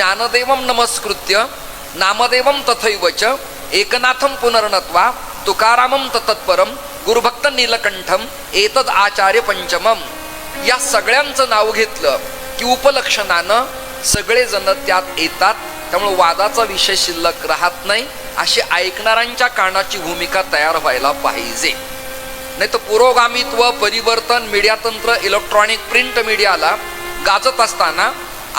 ज्ञानदेवम नमस्कृत्य नामदेवम तथैवच एकनाथम पुनर्नत्वा तुकारामम तत्परम गुरुभक्त नीलकंठम एतद आचार्य पंचमम. या सगळ्यांचं नाव घेतलं की उपलक्षणानं सगळेजण त्यात येतात. त्यामुळे वादाचा विषय शिल्लक राहत नाही. अशी ऐकणाऱ्यांच्या कानाची भूमिका तयार व्हायला पाहिजे. नाही तर पुरोगामित्व, परिवर्तन, मीडियातंत्र, इलेक्ट्रॉनिक प्रिंट मीडियाला गाजत असताना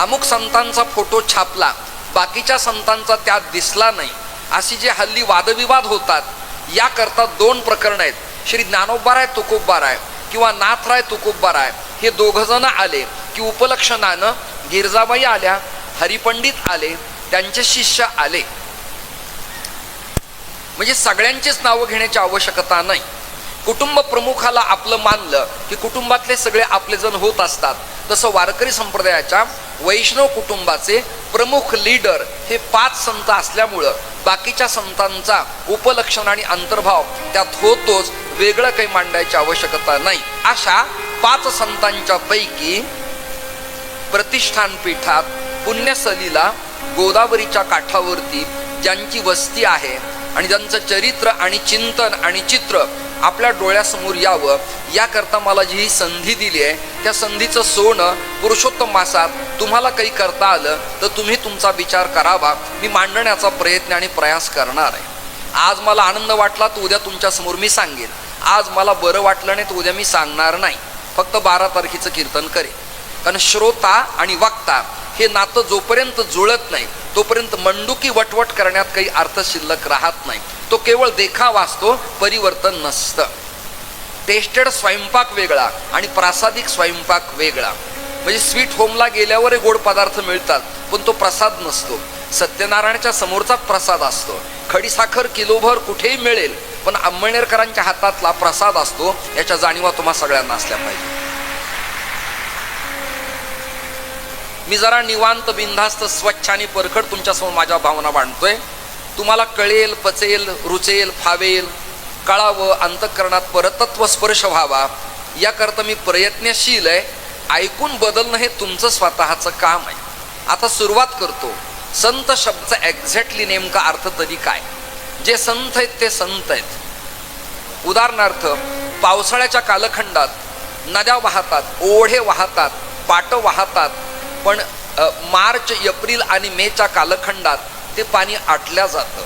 अमुक संतांचा फोटो छापला, बाकीच्या संतांचा त्यात दिसला नाही, अशी जे हल्ली वादविवाद होतात, याकरता दोन प्रकरणं आहेत. श्री ज्ञानोबाराय तुकोबाराय किंवा नाथराय तुकोबाराय हे दोघंजण आले की उपलक्षणानं गिरजाबाई आल्या, हरिपंडित आले, त्यांचे शिष्य आले. म्हणजे सगळ्यांचीच नावं घेण्याची आवश्यकता नाही. कुटुंब प्रमुखाला आपलं मानलं की कुटुंबातले सगळे आपले जण होत असतात. तसं वारकरी संप्रदायाच्या वैष्णव कुटुंबाचे प्रमुख लीडर हे 5 संत असल्यामुळं बाकीच्या संतांचा उपलक्षण आणि अंतर्भाव त्यात होतोच. वेगळं काही मांडायची आवश्यकता नाही. अशा 5 संतांच्या पैकी प्रतिष्ठान पीठात पुण्यसलीला गोदावरीच्या काठावरती ज्यांची वस्ती आहे आणि ज्यांचं चरित्र आणि चिंतन आणि चित्र आपल्या डोळ्यासमोर यावं, याकरता मला जी ही संधी दिली आहे, त्या संधीचं सोनं पुरुषोत्तम मासात तुम्हाला काही करता आलं तर तुम्ही तुमचा विचार करावा. मी मांडण्याचा प्रयत्न आणि प्रयास करणार आहे. आज मला आनंद वाटला तर उद्या तुमच्यासमोर मी सांगेन. आज मला बरं वाटलं नाही तर उद्या मी सांगणार नाही. फक्त 12 तारखेचं कीर्तन करेन. कारण श्रोता आणि वक्ता हे नातं जोपर्यंत जुळत नाही तोपर्यंत मंडुकी वटवट करण्यात काही अर्थ शिल्लक राहत नाही. तो केवळ देखावा असतो, परिवर्तन नसतं. टेस्टेड स्वयंपाक वेगळा आणि प्रासादिक स्वयंपाक वेगळा. म्हणजे स्वीट होमला गेल्यावर गोड पदार्थ मिळतात पण तो प्रसाद नसतो. सत्यनारायणाच्या समोरचा प्रसाद असतो. खडीसाखर किलोभर कुठेही मिळेल पण अंमळनेरकरांच्या हातातला प्रसाद असतो. याच्या जाणीवा तुम्हा सगळ्यांना असल्या पाहिजे. मी जरा निवांत, बिनधास्त, स्वच्छ आणि परखड तुमच्यासमोर माझ्या भावना मांडतोय. तुम्हाला कळेल, पचेल, रुचेल, फावेल, कळावं, अंतःकरणात परतत्व स्पर्श व्हावा याकरता मी प्रयत्नशील आहे. ऐकून बदलणं हे तुमचं स्वतःचं काम आहे. आता सुरुवात करतो. संत शब्दाचा एक्झॅक्टली नेमका अर्थ तरी काय? जे संत आहेत ते संत आहेत. उदाहरणार्थ पावसाळ्याच्या कालखंडात नद्या वाहतात, ओढे वाहतात, पाट वाहतात, पण मार्च, एप्रिल आणि मेच्या कालखंडात ते पाणी आटल्या जातं.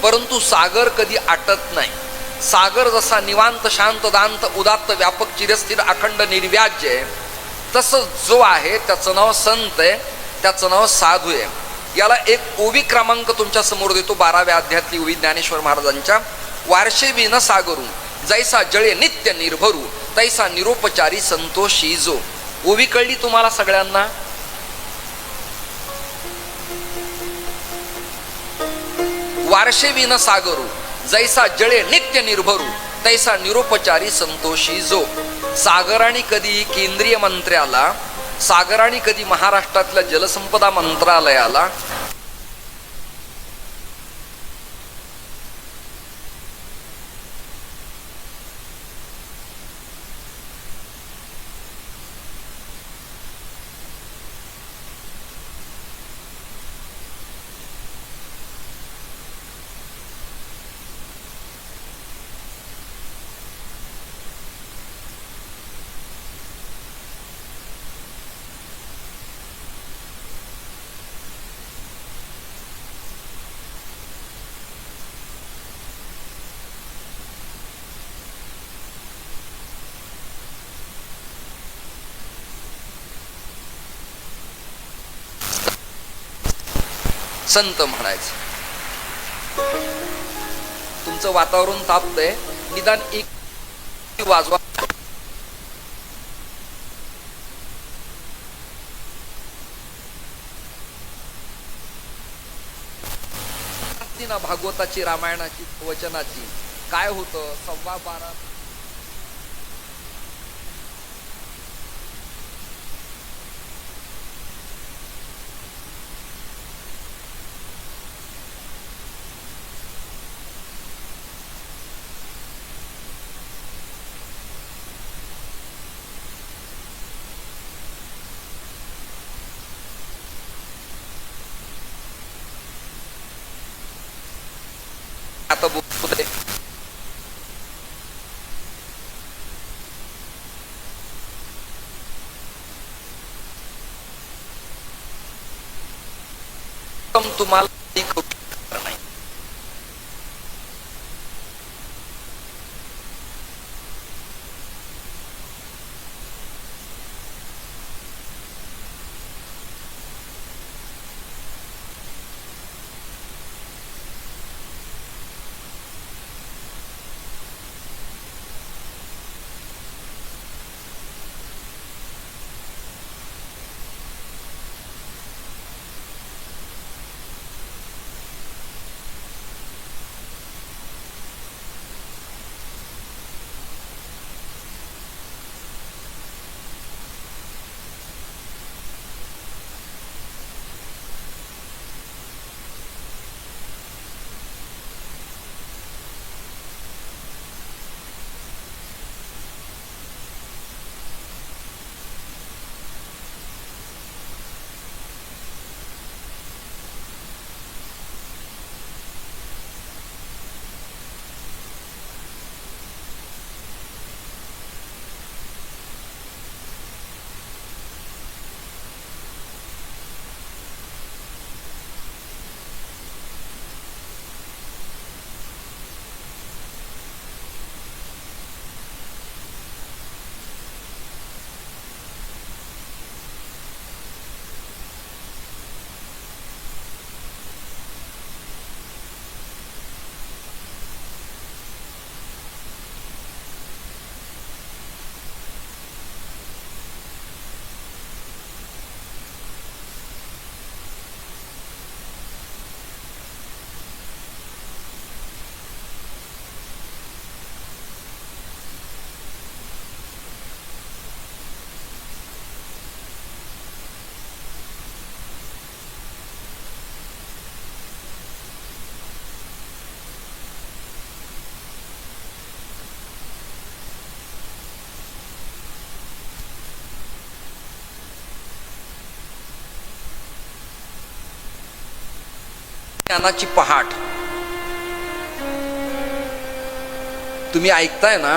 परंतु सागर कधी आटत नाही. सागर जसा निवांत, शांत, दांत, उदात्त, व्यापक, चिरस्थिर, अखंड, निर्व्याज्य आहे, तसं जो आहे त्याचं नाव संत आहे, त्याचं नाव साधू आहे. याला एक ओवी क्रमांक तुमच्या समोर देतो. 12व्या अध्यायातली ओवी ज्ञानेश्वर महाराजांच्या. वारशे विन सागरू जैसा जळे नित्य निर्भरू तैसा निरोपचारी संतोषी जो. ओवी कळली तुम्हाला सगळ्यांना? वारशे विन सागरू जैसा जळे नित्य निर्भरू तैसा निरोपचारी संतोषी जो. सागराने कधी केंद्रीय मंत्र्याला, सागराने कधी महाराष्ट्रातल्या जलसंपदा मंत्रालयाला, संत म्हणायचं. तुमचं वातावरण तापतंय, निदान एक वाजवा. भागवताची, रामायणाची, वचनाची काय होतं 12:15 आता बोलू दे. तुम्हाला नाही. ज्ञानाची पहाट तुम्ही ऐकताय ना.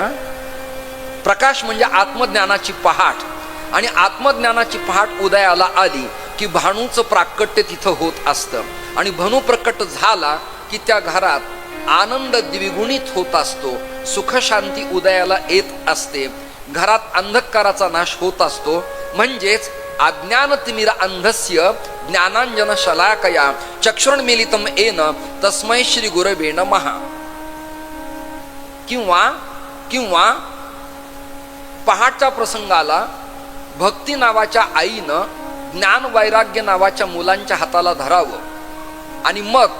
प्रकाश म्हणजे आत्मज्ञानाची पहाट, आणि आत्मज्ञानाची पहाट उदयाला आली की भानूचं प्राकट्य तिथं होत असतं, आणि भानू प्रकट झाला की त्या घरात आनंद द्विगुणित होत असतो, सुख शांती उदयाला येत असते, घरात अंधकाराचा नाश होत असतो. म्हणजेच अज्ञानतिमिर अंधस्य ज्ञानांजन शलाकया चक्षुर्मीलितम येन तस्मै श्री गुरवे नमः. किंवा पहाटच्या प्रसंगाला भक्ती नावाच्या आईनं ज्ञान वैराग्य नावाच्या मुलांच्या हाताला धरावं, आणि मग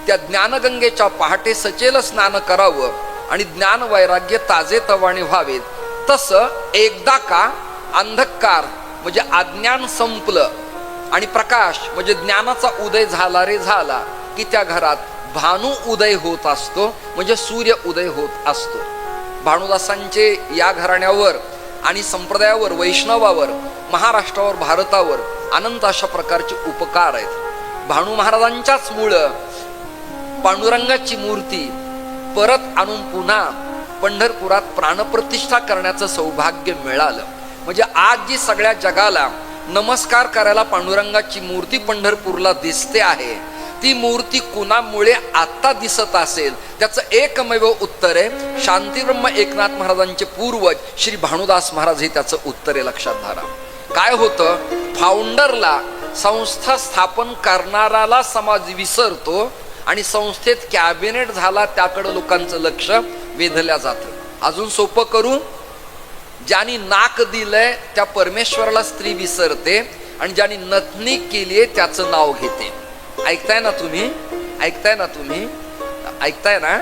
त्या ज्ञानगंगेच्या पहाटे सचेल स्नान करावं, आणि ज्ञान वैराग्य ताजे तवाने व्हावेत. तसं एकदा का अंधकार म्हणजे अज्ञान संपलं आणि प्रकाश म्हणजे ज्ञानाचा उदय झाला रे झाला की त्या घरात भानू उदय होत असतो, म्हणजे सूर्य उदय होत असतो. भानुदासांचे या घराण्यावर आणि संप्रदायावर, वैष्णवावर, महाराष्ट्रावर, भारतावर अनंत अशा प्रकारचे उपकार आहेत. भानू महाराजांच्याच मुळे पांडुरंगाची मूर्ती परत आणून पुन्हा पंढरपुरात प्राणप्रतिष्ठा करण्याचं सौभाग्य मिळालं. म्हणजे आज जी सगळ्या जगाला नमस्कार करायला पांडुरंगाची मूर्ती पंढरपूरला दिसते आहे, ती मूर्ती कुणामुळे आता दिसत असेल, त्याचं एकमेव उत्तर आहे शांतीब्रह्म एकनाथ महाराजांचे पूर्वज श्री भानुदास महाराज, हे त्याचं उत्तर आहे. लक्षात धरा. काय होतं, फाउंडरला, संस्था स्थापन करणाराला समाज विसरतो, आणि संस्थेत कॅबिनेट झाला त्याकडे लोकांचं लक्ष वेधल्या जातं. अजून सोपं करू, ज्यांनी नाक दिलंय त्या परमेश्वराला स्त्री विसरते, आणि ज्यांनी नथनी केलीये त्याचं नाव घेते. ऐकताय ना तुम्ही? ऐकताय ना तुम्ही? ऐकताय ना?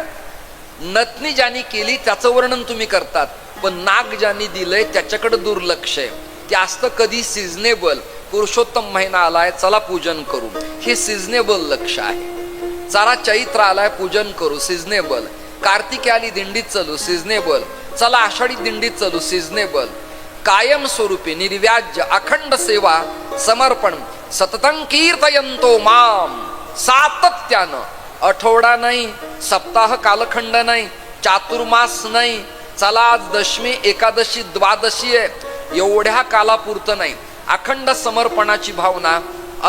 नथनी ज्यांनी केली त्याचं वर्णन तुम्ही करतात, पण नाक ज्यांनी दिलंय त्याच्याकडे दुर्लक्ष आहे. ते असतं कधी सिजनेबल, पुरुषोत्तम महिना आलाय चला पूजन करू, हे सिजनेबल लक्ष आहे. चला चैत्र आलाय पूजन करू, सिजनेबल. कार्तिकी आली दिंडीत चलू, सिजनेबल. चला आषाढी दिंडीत चलू, सिजनेबल. कायम स्वरूपी निर्व्याज्य अखंड सेवा समर्पण सततं कीर्तयंतो माम, सातत्यानं आठवडा नाही, सप्ताह कालखंड नाही, चातुर्मास नाही, चला आज दशमी एकादशी द्वादशी आहे एवढ्या कालापुरतं नाही, अखंड समर्पणाची भावना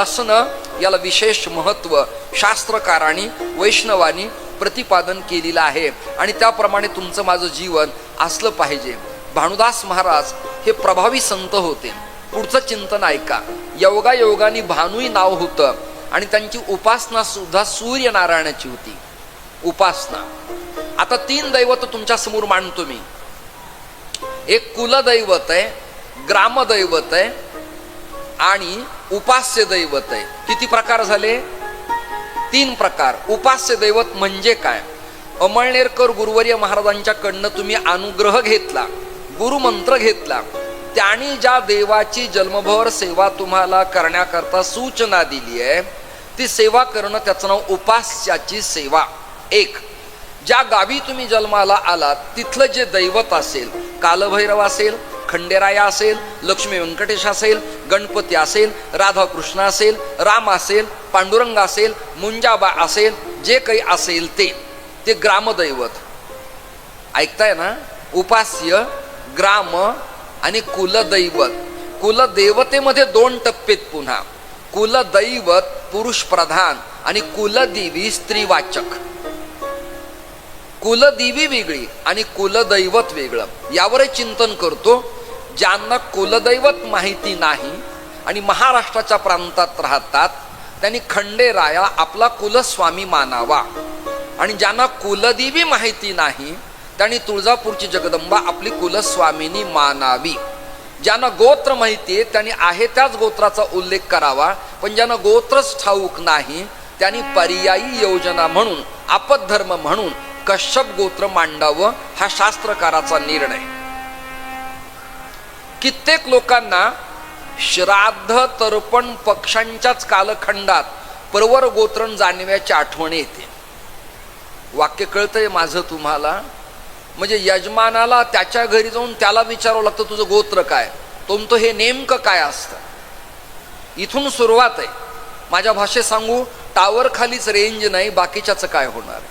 असणं याला विशेष महत्व शास्त्रकारांनी वैष्णवांनी प्रतिपादन केलेलं आहे. आणि त्याप्रमाणे तुमचं माझं जीवन असलं पाहिजे. भानुदास महाराज हे प्रभावी संत होते. पुढचं चिंतन ऐका. योगायोगाने भानुही नाव होतं आणि त्यांची उपासना सुद्धा सूर्यनारायणाची होती. उपासना आता 3 दैवत तुमच्या समोर मांडतो मी. एक कुलदैवत आहे, ग्रामदैवत आहे आणि उपास्य दैवत आहे. किती प्रकार झाले? 3 प्रकार. उपास्य दैवत म्हणजे काय? अमळनेरकर गुरुवर्य महाराजांच्याकडनं तुम्ही अनुग्रह घेतला, गुरुमंत्र घेतला, त्यांनी ज्या देवाची जन्मभर सेवा तुम्हाला करण्याकरता सूचना दिली आहे ती सेवा करणं, त्याचं नाव उपास्याची सेवा. एक, ज्या गावी तुम्ही जन्माला आलात तिथलं जे दैवत असेल, कालभैरव असेल, खंडेराया असेल, लक्ष्मी व्यंकटेश असेल, गणपती असेल, राधाकृष्ण असेल, राम असेल, पांडुरंग असेल, मुंजाबा असेल, जे काही असेल ते ग्रामदैवत. ऐकताय ना? उपास्य, ग्राम आणि कुलदैवत. कुलदेवतेमध्ये 2 टप्पेत. पुन्हा कुलदैवत पुरुष प्रधान आणि कुलदेवी स्त्रीवाचक. कुलदेवी वेगळी आणि कुलदैवत वेगळं. यावर चिंतन करतो. ज्यांना कुलदैवत माहिती नाही आणि महाराष्ट्राच्या प्रांतात राहतात त्यांनी खंडेराया आपला कुलस्वामी मानावा, आणि ज्यांना कुलदेवी माहिती नाही त्यांनी तुळजापूरची जगदंबा आपली कुलस्वामिनी मानावी. ज्यांना गोत्र माहिती आहे त्यांनी आहे त्याच गोत्राचा उल्लेख करावा, पण ज्यांना गोत्रच ठाऊक नाही त्यांनी पर्यायी योजना म्हणून, आपद्धर्म म्हणून कश्यप गोत्र मांडावं, हा शास्त्रकाराचा निर्णय. कित्येक लोकांना श्राद्ध तर्पण पक्षांच्याच कालखंडात परवर गोत्रण जाणव्याची आठवण येते. वाक्य कळतंय माझं तुम्हाला? म्हणजे यजमानाला त्याच्या घरी जाऊन त्याला विचारावं लागतं तुझं गोत्र काय, तो म्हणतो हे नेमकं काय असतं. इथून सुरुवात आहे. माझ्या भाषेत सांगू, टावर खालीच रेंज नाही, बाकीच्याच काय होणार.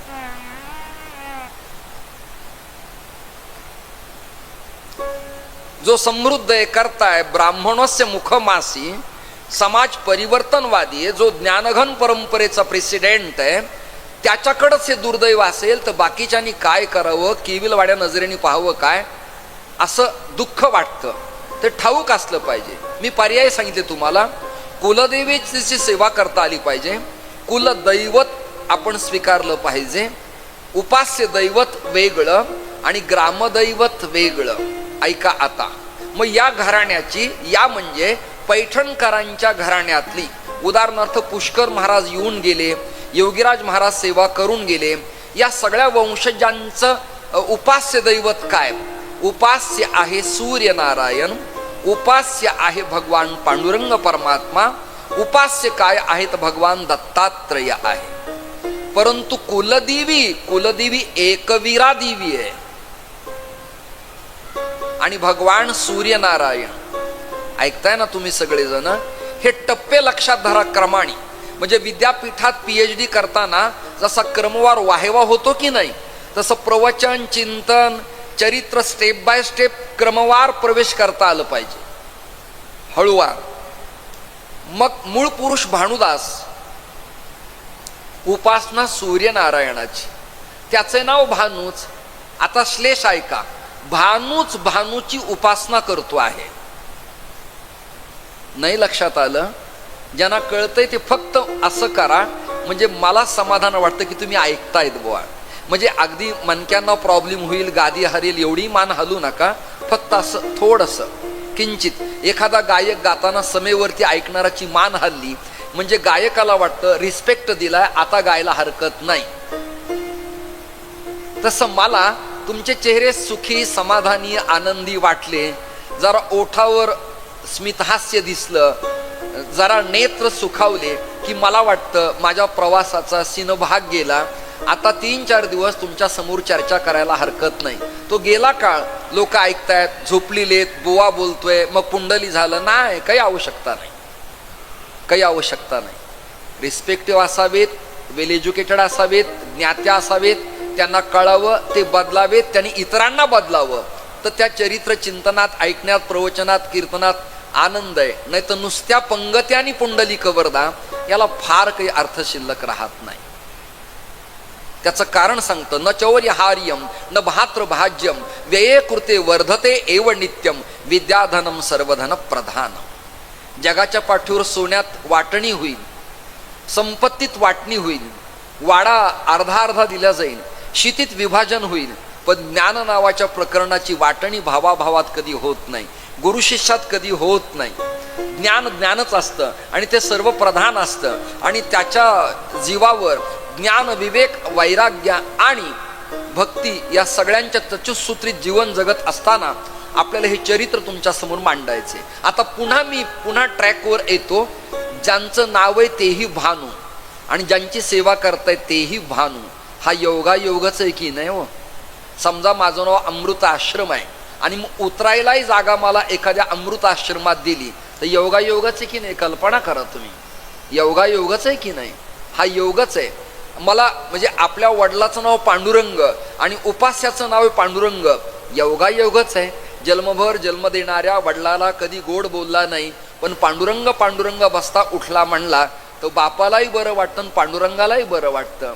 जो समृद्ध आहे, करताय, ब्राह्मणस्य मुखमासी, समाज परिवर्तनवादी आहे, जो ज्ञानघन परंपरेचा प्रेसिडेंट आहे, त्याच्याकडंच हे दुर्दैव असेल तर बाकीच्यांनी काय करावं, केविलवाड्या नजरेने पाहावं काय, असं दुःख वाटतं. ते ठाऊक असलं पाहिजे. मी पर्याय सांगितले तुम्हाला. कुलदेवीची सेवा करता आली पाहिजे, कुलदैवत आपण स्वीकारलं पाहिजे, उपास्य दैवत वेगळं आणि ग्रामदैवत वेगळं. ऐका आता. मग या घराण्याची, या म्हणजे पैठणकरांच्या घराण्यातली, उदाहरणार्थ पुष्कर महाराज येऊन गेले, योगीराज महाराज सेवा करून गेले, या सगळ्या वंशजांचं उपास्य दैवत काय? उपास्य आहे सूर्यनारायण, उपास्य आहे भगवान पांडुरंग परमात्मा, उपास्य काय आहेत? भगवान दत्तात्रेय आहे. परंतु कुलदेवी एकवीरा देवी आहे आणि भगवान सूर्यनारायण. ऐकताय ना तुम्ही सगळेजण? हे टप्पे लक्षात धरा क्रमाने. म्हणजे विद्यापीठात PhD करताना जसा क्रमवार वाहेवा होतो की नाही, तसं प्रवचन, चिंतन, चरित्र स्टेप बाय स्टेप क्रमवार प्रवेश करता आलं पाहिजे, हळूवार. मग मूळ पुरुष भानुदास, उपासना सूर्यनारायणाची, त्याचे नाव भानूच. आता श्लेष ऐका. भानूची उपासना करतो आहे. नाही लक्षात आलं? ज्यांना कळतंय ते फक्त असं करा, म्हणजे मला समाधान वाटतं की तुम्ही ऐकतायत बुवा. म्हणजे अगदी मणक्यांना प्रॉब्लेम होईल, गादी हरेल एवढी मान हलू नका. फक्त असं थोडंसं किंचित. एखादा गायक गाताना समेवरती ऐकणाराची मान हल्ली म्हणजे गायकाला वाटतं रिस्पेक्ट दिलाय, आता गायला हरकत नाही. तसं मला तुमचे चेहरे सुखी, समाधानी, आनंदी वाटले, जरा ओठावर स्मितहास्य दिसलं, जरा नेत्र सुखावले की मला वाटतं माझ्या प्रवासाचा सिनभाग गेला. आता 3-4 दिवस तुमच्या समोर चर्चा करायला हरकत नाही. तो गेला काळ, लोक ऐकतायत, झोपलेलेत, बुवा बोलतोय, मग पुंडली झालं नाही, काही आवश्यकता नाही, काही आवश्यकता नाही. रिस्पेक्टिव्ह असावेत, वेल एज्युकेटेड असावेत, ज्ञात्या असावेत, त्यांना कळावं, ते बदलावेत, त्यांनी इतरांना बदलावं. तर त्या चरित्र चिंतनात, ऐकण्यात, प्रवचनात, कीर्तनात आनंद आहे. नाही तर नुसत्या पंगत्या आणि पुंडलिक वरदा याला फार काही अर्थ शिल्लक राहत नाही. त्याचं कारण सांगतं, न चौर्यहार्यम न भात्र भाज्यम व्यये कृते वर्धते एव नित्यम विद्याधनम सर्वधन प्रधान. जगाच्या पाठीवर सोन्यात वाटणी होईल, संपत्तीत वाटणी होईल, वाडा अर्धा अर्धा दिला जाईल, शितीत विभाजन होईल, पण ज्ञान नावाच्या प्रकरणाची वाटणी भावाभावात कधी होत नाही, गुरु शिष्यात कधी होत नाही. ज्ञान ज्ञानच असतं आणि ते सर्व प्रधान असतं आणि त्याच्या जीवावर ज्ञान, विवेक, वैराग्य आणि भक्ती या सगळ्यांच्या चतुसूत्रीत जीवन जगत असताना आपल्याला हे चरित्र तुमच्या समोर मांडायचे. आता मी पुन्हा ट्रॅकवर येतो. ज्यांचं नाव आहे तेही भानू आणि ज्यांची सेवा करतायत तेही भानू. हा योगायोगच आहे की नाही हो? समजा माझं नाव अमृत आश्रम आहे आणि मग उतरायलाही जागा मला एखाद्या अमृत आश्रमात दिली तर योगायोगच आहे की नाही? कल्पना करा तुम्ही, योगायोगच आहे की नाही? हा योगच आहे. मला म्हणजे आपल्या वडिलाचं नाव पांडुरंग आणि उपास्याचं नाव आहे पांडुरंग, योगायोगच आहे. जन्मभर जन्म देणाऱ्या वडिलाला कधी गोड बोलला नाही, पण पांडुरंग पांडुरंग बसता उठला म्हणला तर बापालाही बरं वाटतं आणि पांडुरंगालाही बरं वाटतं.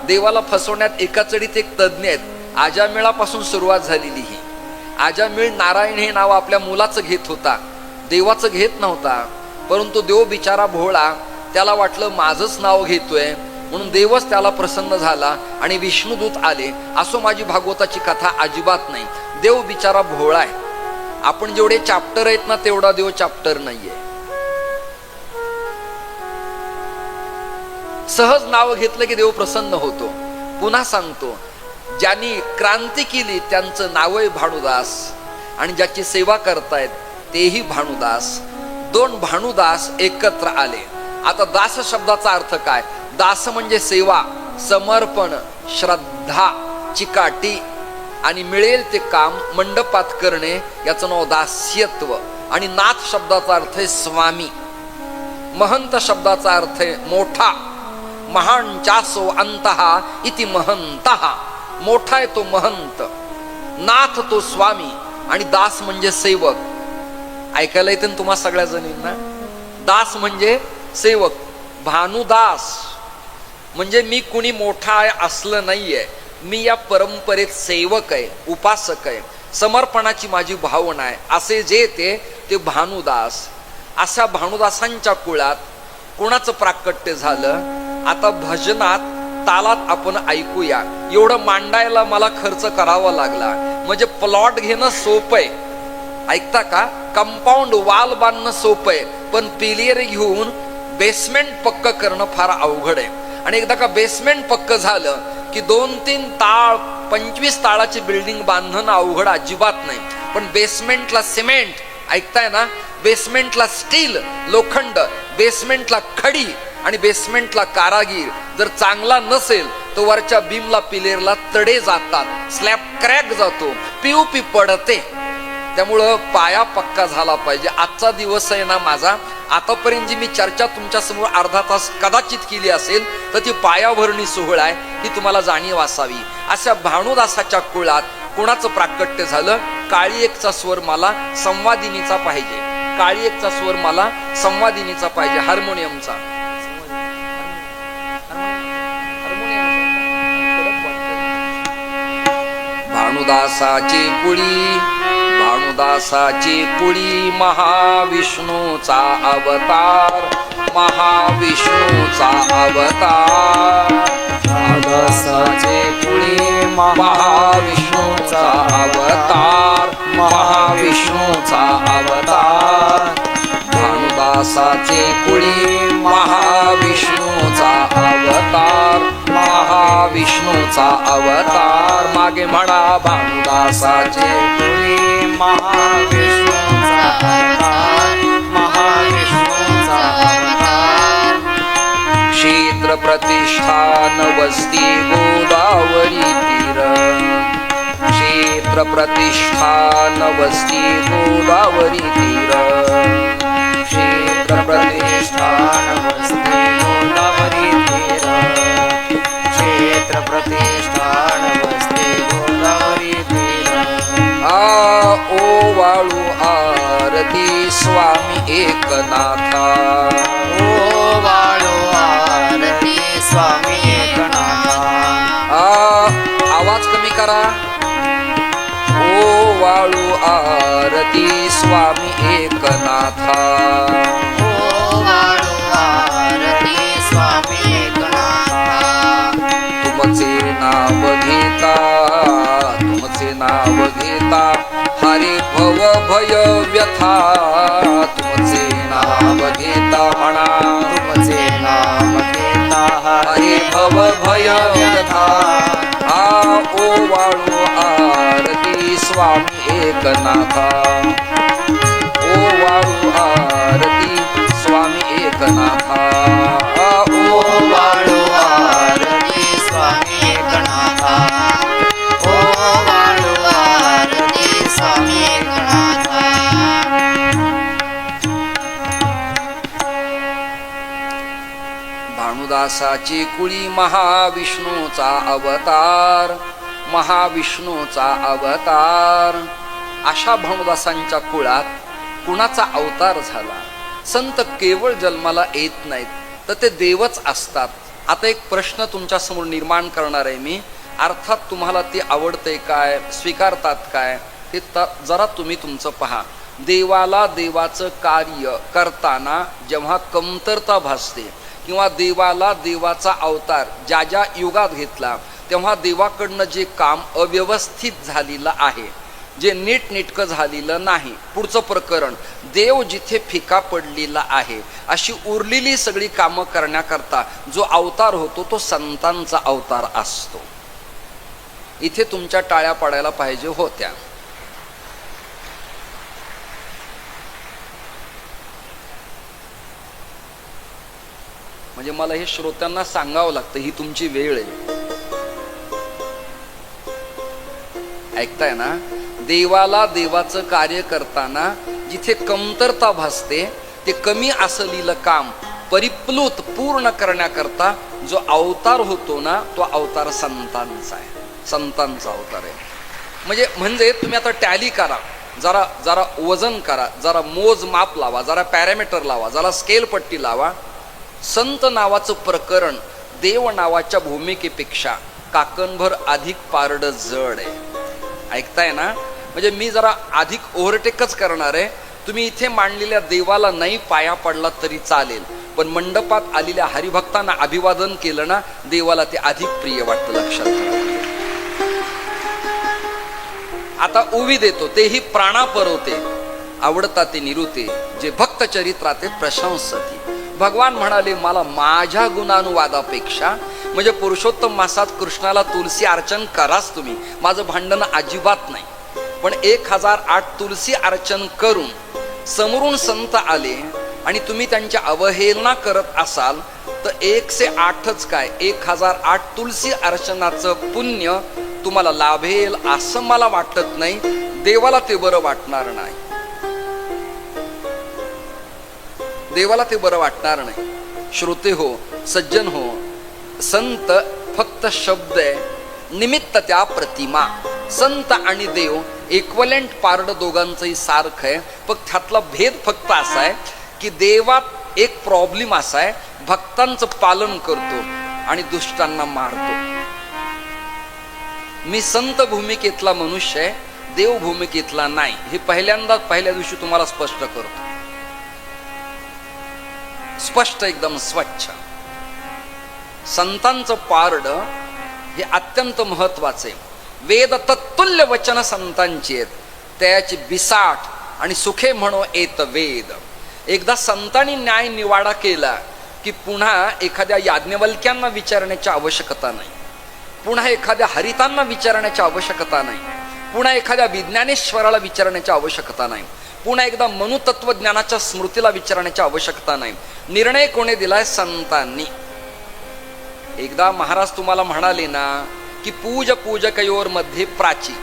देवाला फसवण्यात एका चढीत एक तज्ज्ञ आहेत. आजामेळापासून सुरुवात झालेली ही. आजामेळ नारायण हे नाव आपल्या मुलाचं घेत होता, देवाचं घेत नव्हता. परंतु देव बिचारा भोळा, त्याला वाटलं माझंच नाव घेतोय म्हणून देवच त्याला प्रसन्न झाला आणि विष्णुदूत आले. असो माझी भागवताची कथा अजिबात नाही. देव बिचारा भोळा आहे. आपण जेवढे चॅप्टर आहेत ना तेवढा देव चॅप्टर नाहीये. सहज नाव घेतलं की देव प्रसन्न होतो. पुन्हा सांगतो, ज्यांनी क्रांती केली त्यांचं नाव आहे भानुदास आणि ज्याची सेवा करतायत तेही भानुदास. दोन भानुदास एकत्र आले. आता दास शब्दाचा अर्थ काय? दास म्हणजे सेवा, समर्पण, श्रद्धा, चिकाटी आणि मिळेल ते काम मंडपात करणे, याचं नाव दास्यत्व. आणि नाथ शब्दाचा अर्थ आहे स्वामी. महंत शब्दाचा अर्थ आहे मोठा. महान चासो अंतहा इति महंतहा. मोठा आहे तो महंत, नाथ तो स्वामी आणि दास म्हणजे सेवक. ऐकायला येते तुम्हा सगळ्या जणींना? दास म्हणजे सेवक. भानुदास म्हणजे मी कुणी मोठा आहे असलं नाहीये, मी या परंपरेत सेवक आहे, उपासक आहे, समर्पणाची माझी भावना आहे, असे जे ते भानुदास. अशा भानुदासांच्या कुळात कोणाचं प्राकट्य झालं? आता भजनात तालात आपण ऐकूया. एवढं मांडायला मला खर्च करावा लागला, म्हणजे प्लॉट घेणं सोपं आहे, ऐकता का? कंपाऊंड वाल बांधणं सोपं आहे, पण पिलियर घेऊन बेसमेंट पक्क करणं फार अवघड आहे. आणि एकदा का बेसमेंट पक्क झालं की 2-3 ताळ 25 ताळाची बिल्डिंग बांधणं अवघड अजिबात नाही. पण बेसमेंटला सिमेंट, ऐकताय ना? बेसमेंटला स्टील, लोखंड, बेसमेंटला खडी आणि बेसमेंटला कारागीर जर चांगला नसेल तर वरच्या बीमला पिलेरला तडे जातात, स्लॅब क्रॅक जातो, पीओपी पडते. त्यामुळं पाया पक्का झाला पाहिजे. आजचा दिवस आहे ना माझा, आतापर्यंत जी मी चर्चा तुमच्या समोर अर्धा तास कदाचित केली असेल तर ती पायाभरणी सोहळा आहे, ही तुम्हाला जाणीव असावी. अशा भानुदासाच्या कुळात कोणाचं प्राकट्य झालं? काळी एकचा स्वर मला संवादिनीचा पाहिजे, काळी एकचा स्वर मला संवादिनीचा पाहिजे, हार्मोनियमचा. भानुदासाची कुळी, भानुदासाची कुळी महाविष्णूचा अवतार, महाविष्णूचा अवतार. भानुदासाची कुळी महाविष्णूचा अवतार, महाविष्णूचा अवतार. भानुदासाची कुळी महाविष्णूचा अवतार, महाविष्णूचा अवतार. मागे म्हणा, भानुदासाचे कुळी महाविष्णूचा अवतार, महाविष्णूचा अवतार. क्षेत्र प्रतिष्ठान वस्ती गोदावरी तीर, क्षेत्र प्रतिष्ठान वस्ती गोदावरी तीर, क्षेत्र प्रतिष्ठान वस्ती गोदावरी तीर. एकनाथा. ओ वाळू आरती स्वामी एकनाथा. आवाज कमी करा. ओ वाळू आरती स्वामी एकनाथा. ओ वाळू आरती स्वामी एकनाथा. तुमचे नाव घेता, तुमचे नाव घेता हरी भव भय व्यथा. तुमचे नाव घेता म्हणा, तुमचे नाम घेता हरी भव भय व्यथा. ओ वाळू आरती स्वामी एकनाथा. ओ वाळू आरती स्वामी एकनाथा. ओ वाळू आरती स्वामी एकनाथा. ओ वाळू आरती स्वामी एकनाथा. भानुदासाची कुळी महाविष्णूचा अवतार, महाविष्णूचा अवतार. अशा भानुदासांच्या कुळात कुणाचा अवतार झाला? संत केवळ जन्माला येत नाहीत तर ते देवच असतात. आता एक प्रश्न तुमच्या समोर निर्माण करणार आहे मी. अर्थात तुम्हाला ते आवडते काय, स्वीकारतात काय हे जरा तुम्ही तुमचं पहा. देवाला देवाचं कार्य करताना जेव्हा कमतरता भासते किंवा देवाला देवाचा अवतार ज्या ज्या युगात घेतला तेव्हा देवाकडनं जे काम अव्यवस्थित झालेलं आहे, जे नीटनेटकं झालेलं नाही, पुढचं प्रकरण देव जिथे फिका पडलेला आहे, अशी उरलेली सगळी कामं करण्याकरता जो अवतार होतो तो संतांचा अवतार असतो. इथे तुमच्या टाळ्या पडायला पाहिजे होत्या. म्हणजे मला हे श्रोत्यांना सांगावं लागतं, ही तुमची वेळ आहे. ऐकताय ना? देवाला देवाचं कार्य करताना जिथे कमतरता भासते ते कमी असलेलं काम परिप्लुत पूर्ण करण्याकरता जो अवतार होतो ना तो अवतार संतांचा आहे, संतांचा अवतार आहे. म्हणजे तुम्ही आता टॅली करा, जरा जरा वजन करा, जरा मोज माप लावा, जरा पॅरामीटर लावा, जरा स्केल पट्टी लावा. संत नावाचं प्रकरण देव नावाच्या भूमिकेपेक्षा काकणभर अधिक पारड जड आहे. ऐकताय ना? म्हणजे मी जरा अधिक ओव्हरटेकच करणार आहे. तुम्ही इथे मांडलेल्या देवाला नाही पाया पडला तरी चालेल, पण मंडपात आलेल्या हरिभक्तांना अभिवादन केलं ना देवाला ते अधिक प्रिय वाटतं. लक्षात ठेवा. आता उवी देतो तेही प्राणापरवते, आवडता ते निरुते, जे भक्त चरित्राते प्रशंसती. भगवान म्हणाले मला माझ्या गुणानुवादापेक्षा, म्हणजे पुरुषोत्तम मासात कृष्णाला तुलसी अर्चन कराच तुम्ही, माझं भांडण अजिबात नाही, पण 1008 तुलसी अर्चन करून समोरून संत आले आणि तुम्ही त्यांच्या अवहेलना करत असाल तर 108च काय 1008 तुलसी अर्चनाचं पुण्य तुम्हाला लाभेल असं मला वाटत नाही. देवाला ते बरं वाटणार नाही, देवाला ते बरं वाटणार नाही. श्रोते हो, सज्जन हो, संत फक्त शब्द आहे, निमित्त त्या प्रतिमा. संत आणि देव इक्वलंट पारड दोघांचंही सारखं आहे, फक्त त्यातला भेद फक्त असा आहे की देवात एक प्रॉब्लेम असा आहे, भक्तांचं पालन करतो आणि दुष्टांना मारतो. मी संत भूमिकेतला मनुष्य आहे, देव भूमिकेतला नाही. हे पहिल्या दिवशी तुम्हाला स्पष्ट करतो, स्पष्ट, एकदम स्वच्छ. संतांचं पारड हे अत्यंत महत्वाचे. वेद तत्तुल्य वचन संतांची आहेत, त्याची बिसाठ आणि सुखे म्हणो येत वेद. एकदा संतांनी न्याय निवाडा केला की पुन्हा एखाद्या याज्ञवल्क्यांना विचारण्याची आवश्यकता नाही, पुन्हा एखाद्या हरितांना विचारण्याची आवश्यकता नाही, पुन्हा एखाद्या विज्ञानेश्वराला विचारण्याची आवश्यकता नाही, पुन्हा एकदा मनुतत्वज्ञानाच्या स्मृतीला विचारण्याची आवश्यकता नाही. निर्णय कोणी दिलाय? संतांनी. एकदा महाराज तुम्हाला म्हणाले ना की पूज पूजकयोर मध्ये प्राची,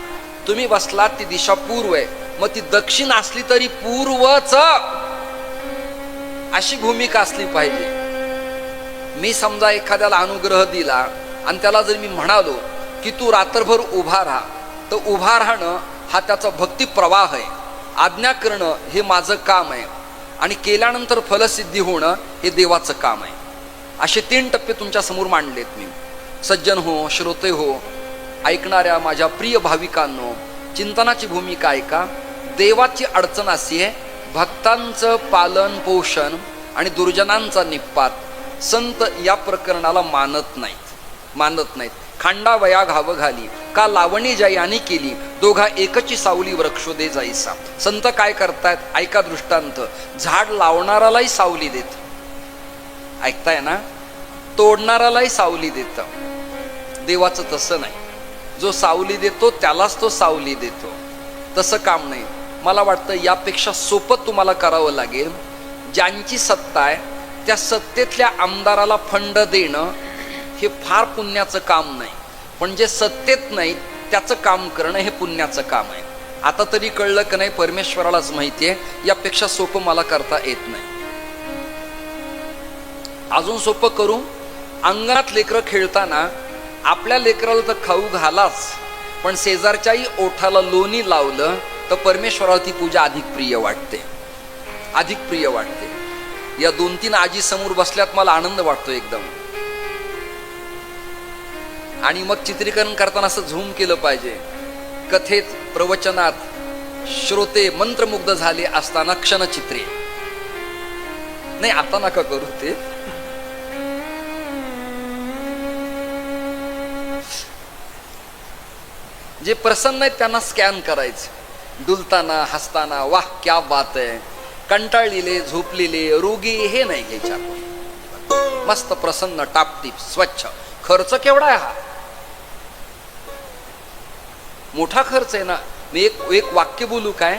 तुम्ही बसलात ती दिशा पूर्व आहे, मग ती दक्षिण असली तरी पूर्वच, अशी भूमिका असली पाहिजे. मी समजा एखाद्याला अनुग्रह दिला आणि त्याला जर मी म्हणालो की तू रात्रभर उभा राहा, तर उभा राहणं हा त्याचा भक्ती प्रवाह आहे, आज्ञा करणं हे माझं काम आहे. आणि केल्यानंतर फलसिद्धी होणं हे देवाचं काम आहे. असे 3 टप्पे तुमच्या समोर मांडलेत मी. सज्जन हो, श्रोते हो, ऐकणाऱ्या माझ्या प्रिय भाविकांनो, चिंतनाची भूमिका ऐका. देवाची अडचण अशी आहे, भक्तांचं पालन पोषण आणि दुर्जनांचा निपात. संत या प्रकरणाला मानत नाहीत. खांडावया घाव घाली का लावणी जयानी केली, दोघा एकची सावली वृक्षोदे जाईसा. संत काय करतायत ऐका दृष्टांत. झाड लावणारालाही सावली देत, ऐकताय ना, तोडणारालाही सावली देत. देवाचं तसं नाही. जो सावली देतो त्यालाच तो सावली देतो. तसं काम नाही. मला वाटतं यापेक्षा सोपं तुम्हाला करावं लागेल. ज्यांची सत्ता आहे त्या सत्तेतल्या आमदाराला फंड देणं हे फार पुण्याचं काम नाही, पण जे सत्तेत नाही त्याचं काम करणं हे पुण्याचं काम आहे. आता तरी कळलं की नाही, परमेश्वरालाच माहिती आहे. यापेक्षा सोपं मला करता येत नाही. अजून सोपं करू. अंगणात लेकरं खेळताना आपल्या लेकराला तर खाऊ घालाच, पण शेजारच्याही ओठाला लोणी लावलं तर परमेश्वराला ती पूजा अधिक प्रिय वाटते. या 2-3 आजी समोर बसल्यात, मला आनंद वाटतो एकदम. आणि मग चित्रीकरण करताना असं झूम केलं पाहिजे. कथेत प्रवचनात श्रोते मंत्रमुग्ध झाले असताना क्षणचित्रे नाही, आता नका करू ते. जे प्रसन्न आहेत त्यांना स्कॅन करायचे. डुलताना हसताना वाह क्या बात आहे. कंटाळलेले झोपलेले रोगी हे नाही घ्यायच्या. मस्त प्रसन्न टापटीप स्वच्छ. खर्च केवढा आहे हा, मोठा खर्च आहे ना. मी एक वाक्य बोलू काय.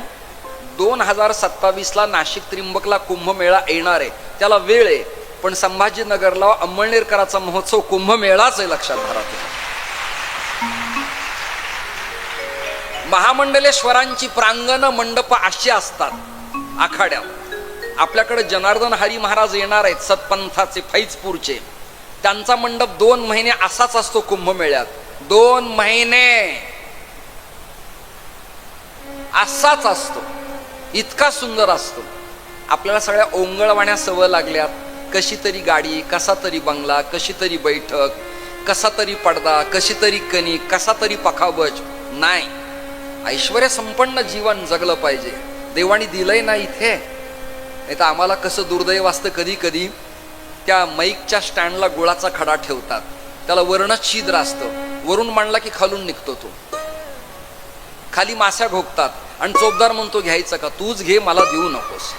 2027ला नाशिक त्रिंबकला कुंभमेळा येणार आहे, त्याला वेळ आहे. पण संभाजीनगरला अंमळनेरकराचा महोत्सव कुंभमेळाच आहे, लक्षात धरा. महामंडलेश्वरांची प्रांगण मंडप अशी असतात आखाड्यात. आपल्याकडे जनार्दन हरी महाराज येणार आहेत, सतपंथाचे फैजपूरचे. त्यांचा मंडप 2 महिने असाच असतो कुंभमेळ्यात. 2 महिने असाच असतो, इतका सुंदर असतो. आपल्याला सगळ्या ओंगळवाण्या सवय लागल्यात. कशी तरी गाडी, कसा तरी बंगला, कशी तरी बैठक, कसा तरी पडदा, कशी तरी कणी, कसा तरी पखाबज. नाही, ऐश्वर्य संपन्न जीवन जगलं पाहिजे. देवानी दिलंय ना इथे. नाही तर आम्हाला कसं दुर्दैव असतं, कधी कधी त्या माईकच्या स्टँडला गुळाचा खडा ठेवतात, त्याला वरणच छिद्र असतं. वरून मांडला की खालून निघतो तो. खाली माश्या घोकतात आणि चोपदार म्हणतो घ्यायचं का, तूच घे, मला देऊ नकोस.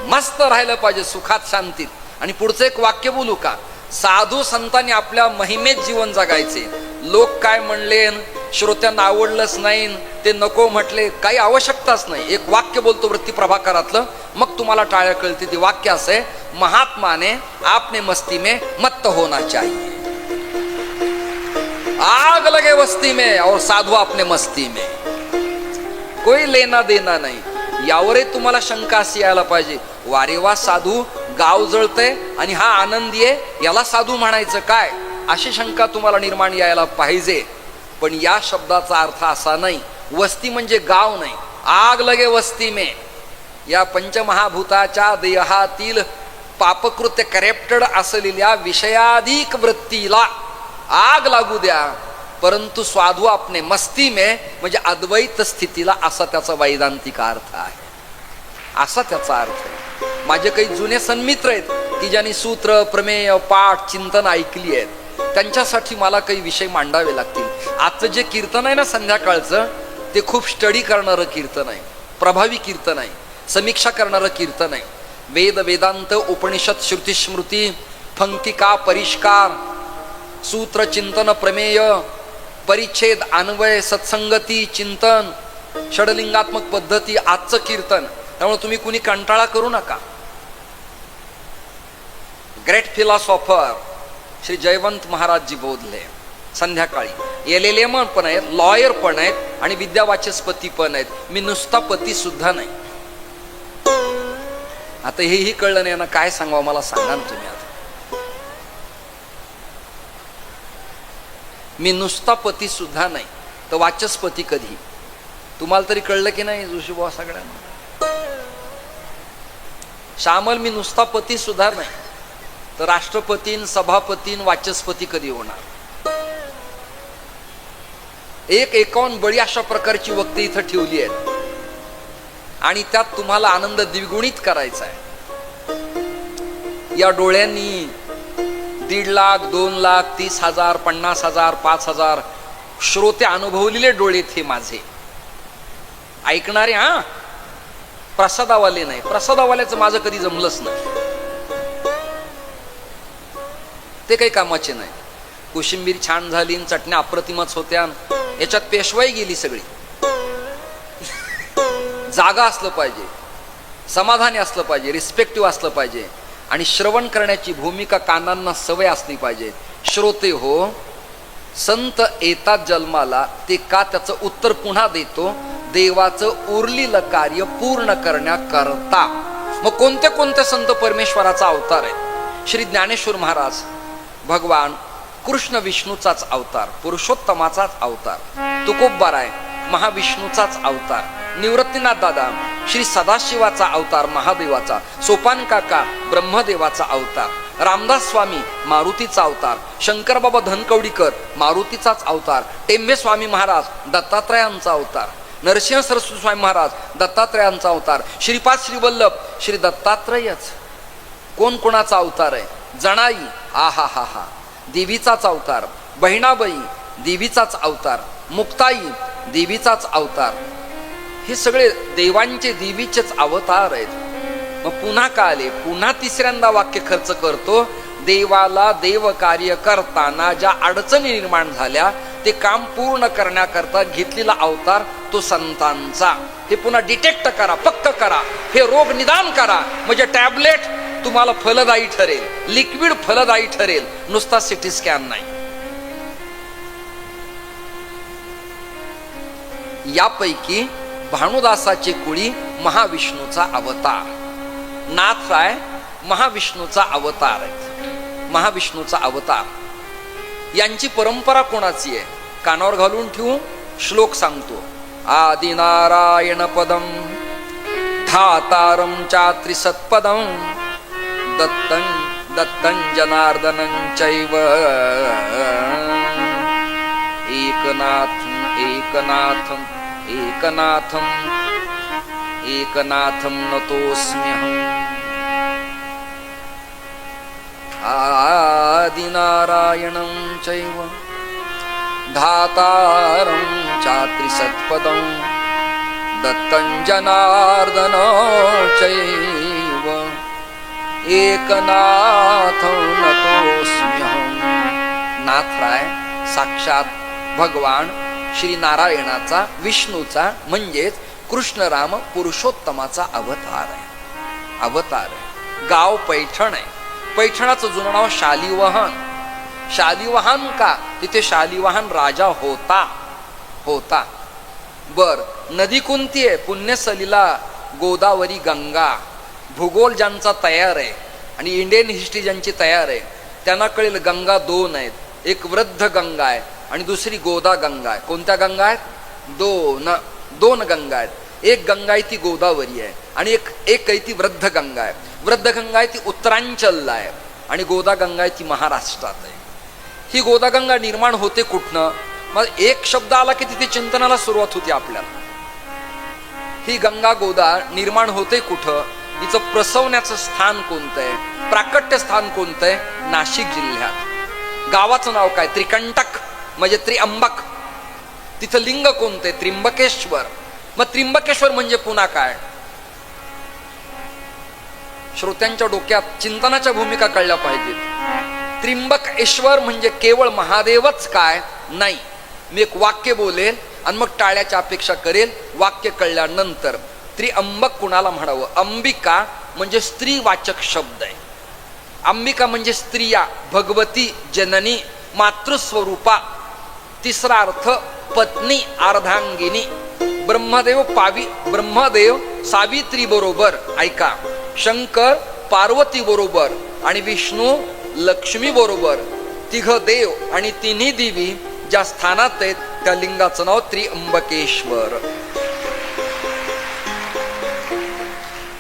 मस्त राहिलं पाहिजे सुखात शांतीत. आणि पुढचं एक वाक्य बोलू का. साधू संतांनी आपल्या महिमेत जीवन जगायचे. लोक काय म्हणले, श्रोत्यांना आवडलंच नाही, ते नको म्हटले, काही आवश्यकताच नाही. एक वाक्य बोलतो वृत्ती प्रभाकरातलं, मग तुम्हाला टाळ्या कळते. ते वाक्य असं आहे, महात्माने आपने मस्ती में मत्त होना चाहिए, आग लगे वस्ती में और साधू आपने मस्ती में, कोई लेना देना नाही. यावरही तुम्हाला शंका अशी यायला पाहिजे, वारे वा साधू, गाव जळतंय आणि हा आनंदी आहे, याला साधू म्हणायचं काय, अशी शंका तुम्हाला निर्माण यायला पाहिजे. पण या शब्दाचा अर्थ असा नाही. वस्ती म्हणजे गाव नाही, आग लगे वस्ती में. या पंचमहाभूताच्या देहातील पापकृत्य करेप्टेड असलेल्या विषयाधिक वृत्तीला आग लागू द्या, परंतु साधू आपने मस्ती में म्हणजे अद्वैत स्थितीला, असा त्याचा वैदांतिक अर्थ आहे. असा त्याचा अर्थ आहे. माझे काही जुने सन्मित्र आहेत की ज्यांनी सूत्र, प्रमेय, पाठ, चिंतन ऐकली आहेत. त्यांच्यासाठी मला काही विषय मांडावे लागतील. आजचं जे कीर्तन आहे ना संध्याकाळचं, ते खूप स्टडी करणारं कीर्तन आहे, प्रभावी कीर्तन आहे, समीक्षा करणारं कीर्तन आहे. वेद, वेदांत, उपनिषद, श्रुती, स्मृती, फंकिका, परिष्कार, सूत्र, चिंतन, प्रमेय, परिच्छेद, अन्वय, सत्संगती, चिंतन, षडलिंगात्मक पद्धती, आजचं कीर्तन. त्यामुळे तुम्ही कुणी कंटाळा करू नका. ग्रेट फिलॉसॉफर श्री जयवंत महाराजजी बोधले संध्याकाळी. LLM पण आहेत, लॉयर पण आहेत आणि विद्यावाचस्पती पण आहेत. मी नुसता पती सुद्धा नाही. आता हेही कळलं नाही ना, काय सांगावं मला सांगा ना तुम्ही. आता मी नुसता पती सुद्धा नाही तर वाचस्पती कधी. तुम्हाला तरी कळलं की नाही जोशीबुवा सगळ्यांना. श्यामल मी नुसता पती सुद्धा नाही, तर राष्ट्रपतीन, सभापतीन, वाचस्पती कधी होणार? 51 बळी अशा प्रकारची वक्ते इथं ठेवली आहेत आणि त्यात तुम्हाला आनंद द्विगुणित करायचा आहे. या डोळ्यांनी 1.5 लाख, 2 लाख, 30,000, 50,000, 5,000 श्रोते अनुभवलेले डोळेत हे माझे. ऐकणारे हा, प्रसादावाले नाही. प्रसादावाल्याचं माझं कधी जमलंच नाही, ते काही कामाचे नाही. कोशिंबीर छान झाली, चटण्या अप्रतिमच होत्या, याच्यात पेशवाई गेली सगळी. जागा असलं पाहिजे, समाधानी असलं पाहिजे, रिस्पेक्टिव्ह असलं पाहिजे आणि श्रवण करण्याची भूमिका कानांना सवय असली पाहिजे. श्रोते हो, संत येतात जन्माला ते का, त्याचं उत्तर पुन्हा देतो, देवाचं उरलेलं कार्य पूर्ण करण्याकरता. मग कोणते कोणते संत परमेश्वराचा अवतार आहे? श्री ज्ञानेश्वर महाराज भगवान कृष्ण विष्णूचाच अवतार, पुरुषोत्तमाचाच अवतार. तुकोबाराय महाविष्णूचाच अवतार. निवृत्तीनाथ दादा श्री सदाशिवाचा अवतार, महादेवाचा. सोपान काका ब्रह्मदेवाचा अवतार. रामदास स्वामी मारुतीचा अवतार. शंकर बाबा धनकवडीकर मारुतीचाच अवतार. टेंबे स्वामी महाराज दत्तात्रयांचा अवतार. नरसिंह सरस्वती स्वामी महाराज दत्तात्रयांचा अवतार. श्रीपाद श्रीवल्लभ श्री दत्तात्रयच. कोण कोणाचा अवतार आहे? जणाई हा हा हा हा देवीचाच अवतार. बहिणाबाई देवीचाच अवतार. मुक्ताई देवीचाच अवतार. हे सगळे देवांचे देवीचेच अवतार आहेत. मग पुन्हा का आले? पुन्हा तिसऱ्यांदा वाक्य खर्च करतो. देवाला देव कार्य करताना ज्या अडचणी निर्माण झाल्या ते काम पूर्ण करण्याकरता घेतलेला अवतार तो संतांचा. हे पुन्हा डिटेक्ट करा, पक्क करा, हे रोग निदान करा, म्हणजे टॅबलेट तुम्हाला फलदायी ठरेल, लिक्विड फलदायी ठरेल, नुसता सिटी स्कॅन नाही. यापैकी भानुदासाचे कुळी महाविष्णूचा अवतार. नाथराय महाविष्णूचा अवतार आहेत. महाविष्णूचा अवतार. यांची परंपरा कोणाची आहे? कानावर घालून ठेवून श्लोक सांगतो. आदिनारायण पदम धातारम चात्रिसत्पदम दत्तं जनार्दनं चैव एकनाथं नतोऽस्म्यहम्. आदिनारायणं चैव धातारं चात्रिसत्पदं दत्तं जनार्दनं चैव एकनाथं नतोऽस्म्यहम्. नाथराय साक्षात भगवान श्री नारायणाचा, विष्णूचा म्हणजेच कृष्णराम पुरुषोत्तमाचा अवतार आहे. अवतार आहे. गाव पैठण आहे. पैठणाचं जुनं नाव शालिवाहन. शालिवाहन का? तिथे शालिवाहन राजा होता. बर, नदी कोणती आहे? पुण्य सलिला, गोदावरी, गंगा. भूगोल ज्यांचा तयार आहे आणि इंडियन हिस्ट्री ज्यांची तयार आहे त्यांना कळेल गंगा 2 आहेत. एक वृद्ध गंगा आहे आणि दुसरी गोदा गंगा आहे. कोणत्या गंगा आहेत? 2 गंगा आहेत. एक गंगा आहे ती गोदावरी आहे आणि एक आहे ती वृद्ध गंगा आहे. वृद्ध गंगा आहे ती उत्तरांचलला आहे आणि गोदा गंगा आहे ती महाराष्ट्रात आहे. ही गोदा गंगा निर्माण होते कुठनं? मग एक शब्द आला की तिथे चिंतनाला सुरुवात होती आपल्याला. ही गंगा गोदा निर्माण होते कुठं? हिचं प्रसवण्याचं स्थान कोणतं आहे? प्राकट्य स्थान कोणतं आहे? नाशिक जिल्ह्यात. गावाचं नाव काय? त्रिकंटक म्हणजे त्रिअंबक. तिथं लिंग कोणते? त्र्यंबकेश्वर. मग त्र्यंबकेश्वर म्हणजे पुन्हा काय? श्रोत्यांच्या डोक्यात चिंतनाच्या भूमिका कळल्या पाहिजेत. त्र्यंबकेश्वर म्हणजे केवळ महादेवच काय? नाही. मी एक वाक्य बोलेल आणि मग टाळ्याची अपेक्षा करेल वाक्य कळल्यानंतर. त्रिअंबक कुणाला म्हणावं? अंबिका म्हणजे स्त्रीवाचक शब्द आहे. अंबिका म्हणजे स्त्रिया, भगवती, जननी, मातृस्वरूपा. तिसरा अर्थ पत्नी, अर्धांगिनी. ब्रह्मदेव सावित्री बरोबर, ऐका, शंकर पार्वती बरोबर आणि विष्णू लक्ष्मी बरोबर. तिघ देव आणि तिन्ही देवी ज्या स्थानात आहेत त्या लिंगाचं नाव त्रिअंबकेश्वर.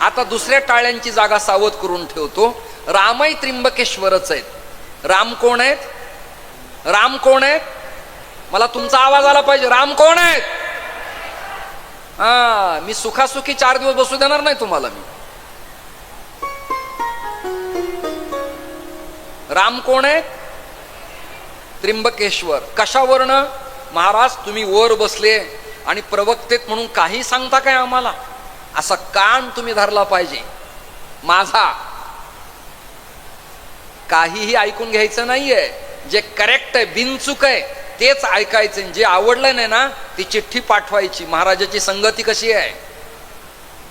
आता दुसऱ्या टाळ्यांची जागा सावध करून ठेवतो. रामही त्र्यंबकेश्वरच आहेत. राम कोण आहेत? राम कोण आहेत? मला तुमचा आवाज आला पाहिजे. राम कोण आहेत? मी सुखासुखी 4 दिवस बसू देणार नाही तुम्हाला. मी राम कोण आहेत? त्र्यंबकेश्वर. कशावरनं? महाराज तुम्ही वर बसले आणि प्रवक्तेत म्हणून काही सांगता काय आम्हाला? असा कान तुम्ही धरला पाहिजे माझा. काहीही ऐकून घ्यायचं नाहीये. जे करेक्ट आहे, बिनचूक आहे तेच ऐकायचं. जे आवडलं नाही ना ती चिठ्ठी पाठवायची. महाराजाची संगती कशी आहे,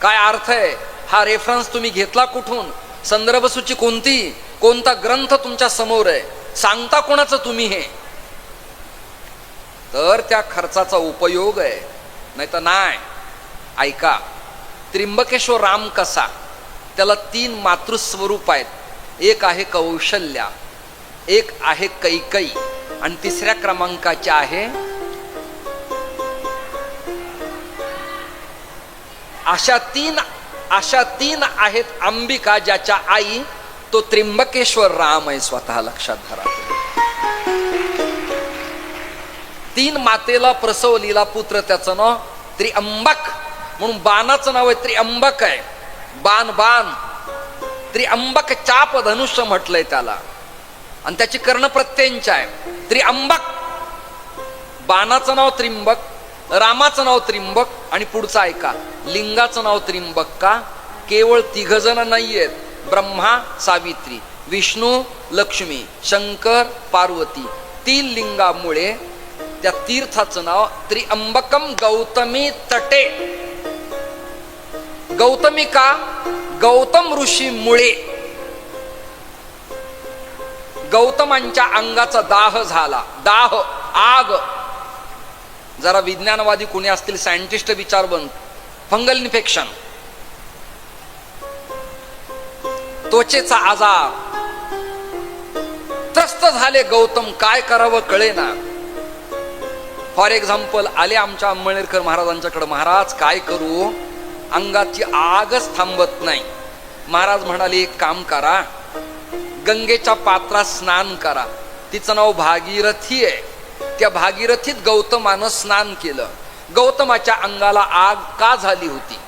काय अर्थ आहे, हा रेफरन्स तुम्ही घेतला कुठून, संदर्भ सूची कोणती, कोणता ग्रंथ तुमच्या समोर आहे, सांगता कोणाचं तुम्ही हे, तर त्या खर्चाचा उपयोग आहे. नाही तर नाही. ऐका, त्र्यंबकेश्वर राम कसा? त्याला 3 मातृस्वरूप आहेत. एक आहे कौशल्या, एक आहे कैकई आणि तिसऱ्या क्रमांकाचे आहे अशा तीन आहेत अंबिका, ज्याच्या आई तो त्र्यंबकेश्वर राम आहे. स्वतः लक्षात धरा. 3 मातेला प्रसवलीला पुत्र, त्याचं नाव त्र्यंबक म्हणून बाणाचं नाव आहे. त्र्यंबक आहे. बाण त्र्यंबक, चाप धनुष्य म्हटलंय त्याला. आणि त्याची कर्ण प्रत्यंच आहे. त्र्यंबक, बाणाचं नाव त्र्यंबक, रामाचं नाव त्र्यंबक आणि पुढचं ऐका, लिंगाचं नाव त्र्यंबक. का? केवळ 3 जण नाहीयेत. ब्रह्मा, सावित्री, विष्णू, लक्ष्मी, शंकर, पार्वती. 3 लिंगामुळे त्या तीर्थाचं नाव त्र्यंबकम गौतमी तटे. गौतमी का? गौतम ऋषी मुळे. गौतमांच्या अंगाचा दाह झाला. दाह, आग. जरा विज्ञानवादी कोणी असतील, सायंटिस्ट विचारवंत, फंगल इन्फेक्शन, त्वचेचा आजार, त्रस्त झाले गौतम. काय करावं कळेना. फॉर एक्झाम्पल आले आमच्या अंमळनेरकर महाराजांच्याकडे, महाराज काय करू, अंगाची आगच थांबत नाही. महाराज म्हणाले एक काम करा, गंगेच्या पात्रात स्नान करा. तिचं नाव भागीरथी आहे. त्या भागीरथीत गौतमानं स्नान केलं. गौतमाच्या अंगाला आग का झाली होती?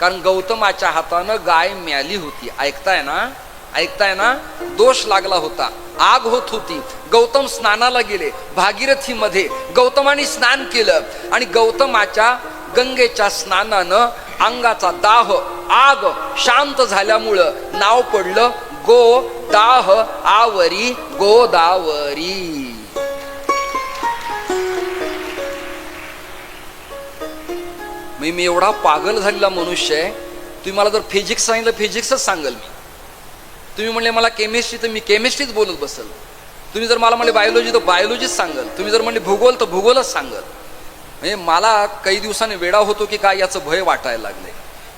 कारण गौतमाच्या हातानं गाय म्याली होती. ऐकताय ना? दोष लागला होता, आग होत होती. गौतम स्नानाला गेले भागीरथीमध्ये. गौतमाने स्नान केलं आणि गौतमाच्या गंगेच्या स्नानानं अंगाचा दाह, आग शांत झाल्यामुळं नाव पडलं गो दाह आवरी, गोदावरी. मी एवढा पागल झालेला मनुष्य आहे. तुम्ही मला जर फिजिक्स सांगितलं, फिजिक्सच सांगल मी. तुम्ही म्हणले मला केमिस्ट्री, तर मी केमिस्ट्रीच बोलत बसल. तुम्ही जर मला म्हणले बायोलॉजी, तर बायोलॉजीच सांगल. तुम्ही जर म्हणले भूगोल, तर भूगोलच सांगल. म्हणजे मला काही दिवसांनी वेडा होतो की काय याचं भय वाटायला लागलंय.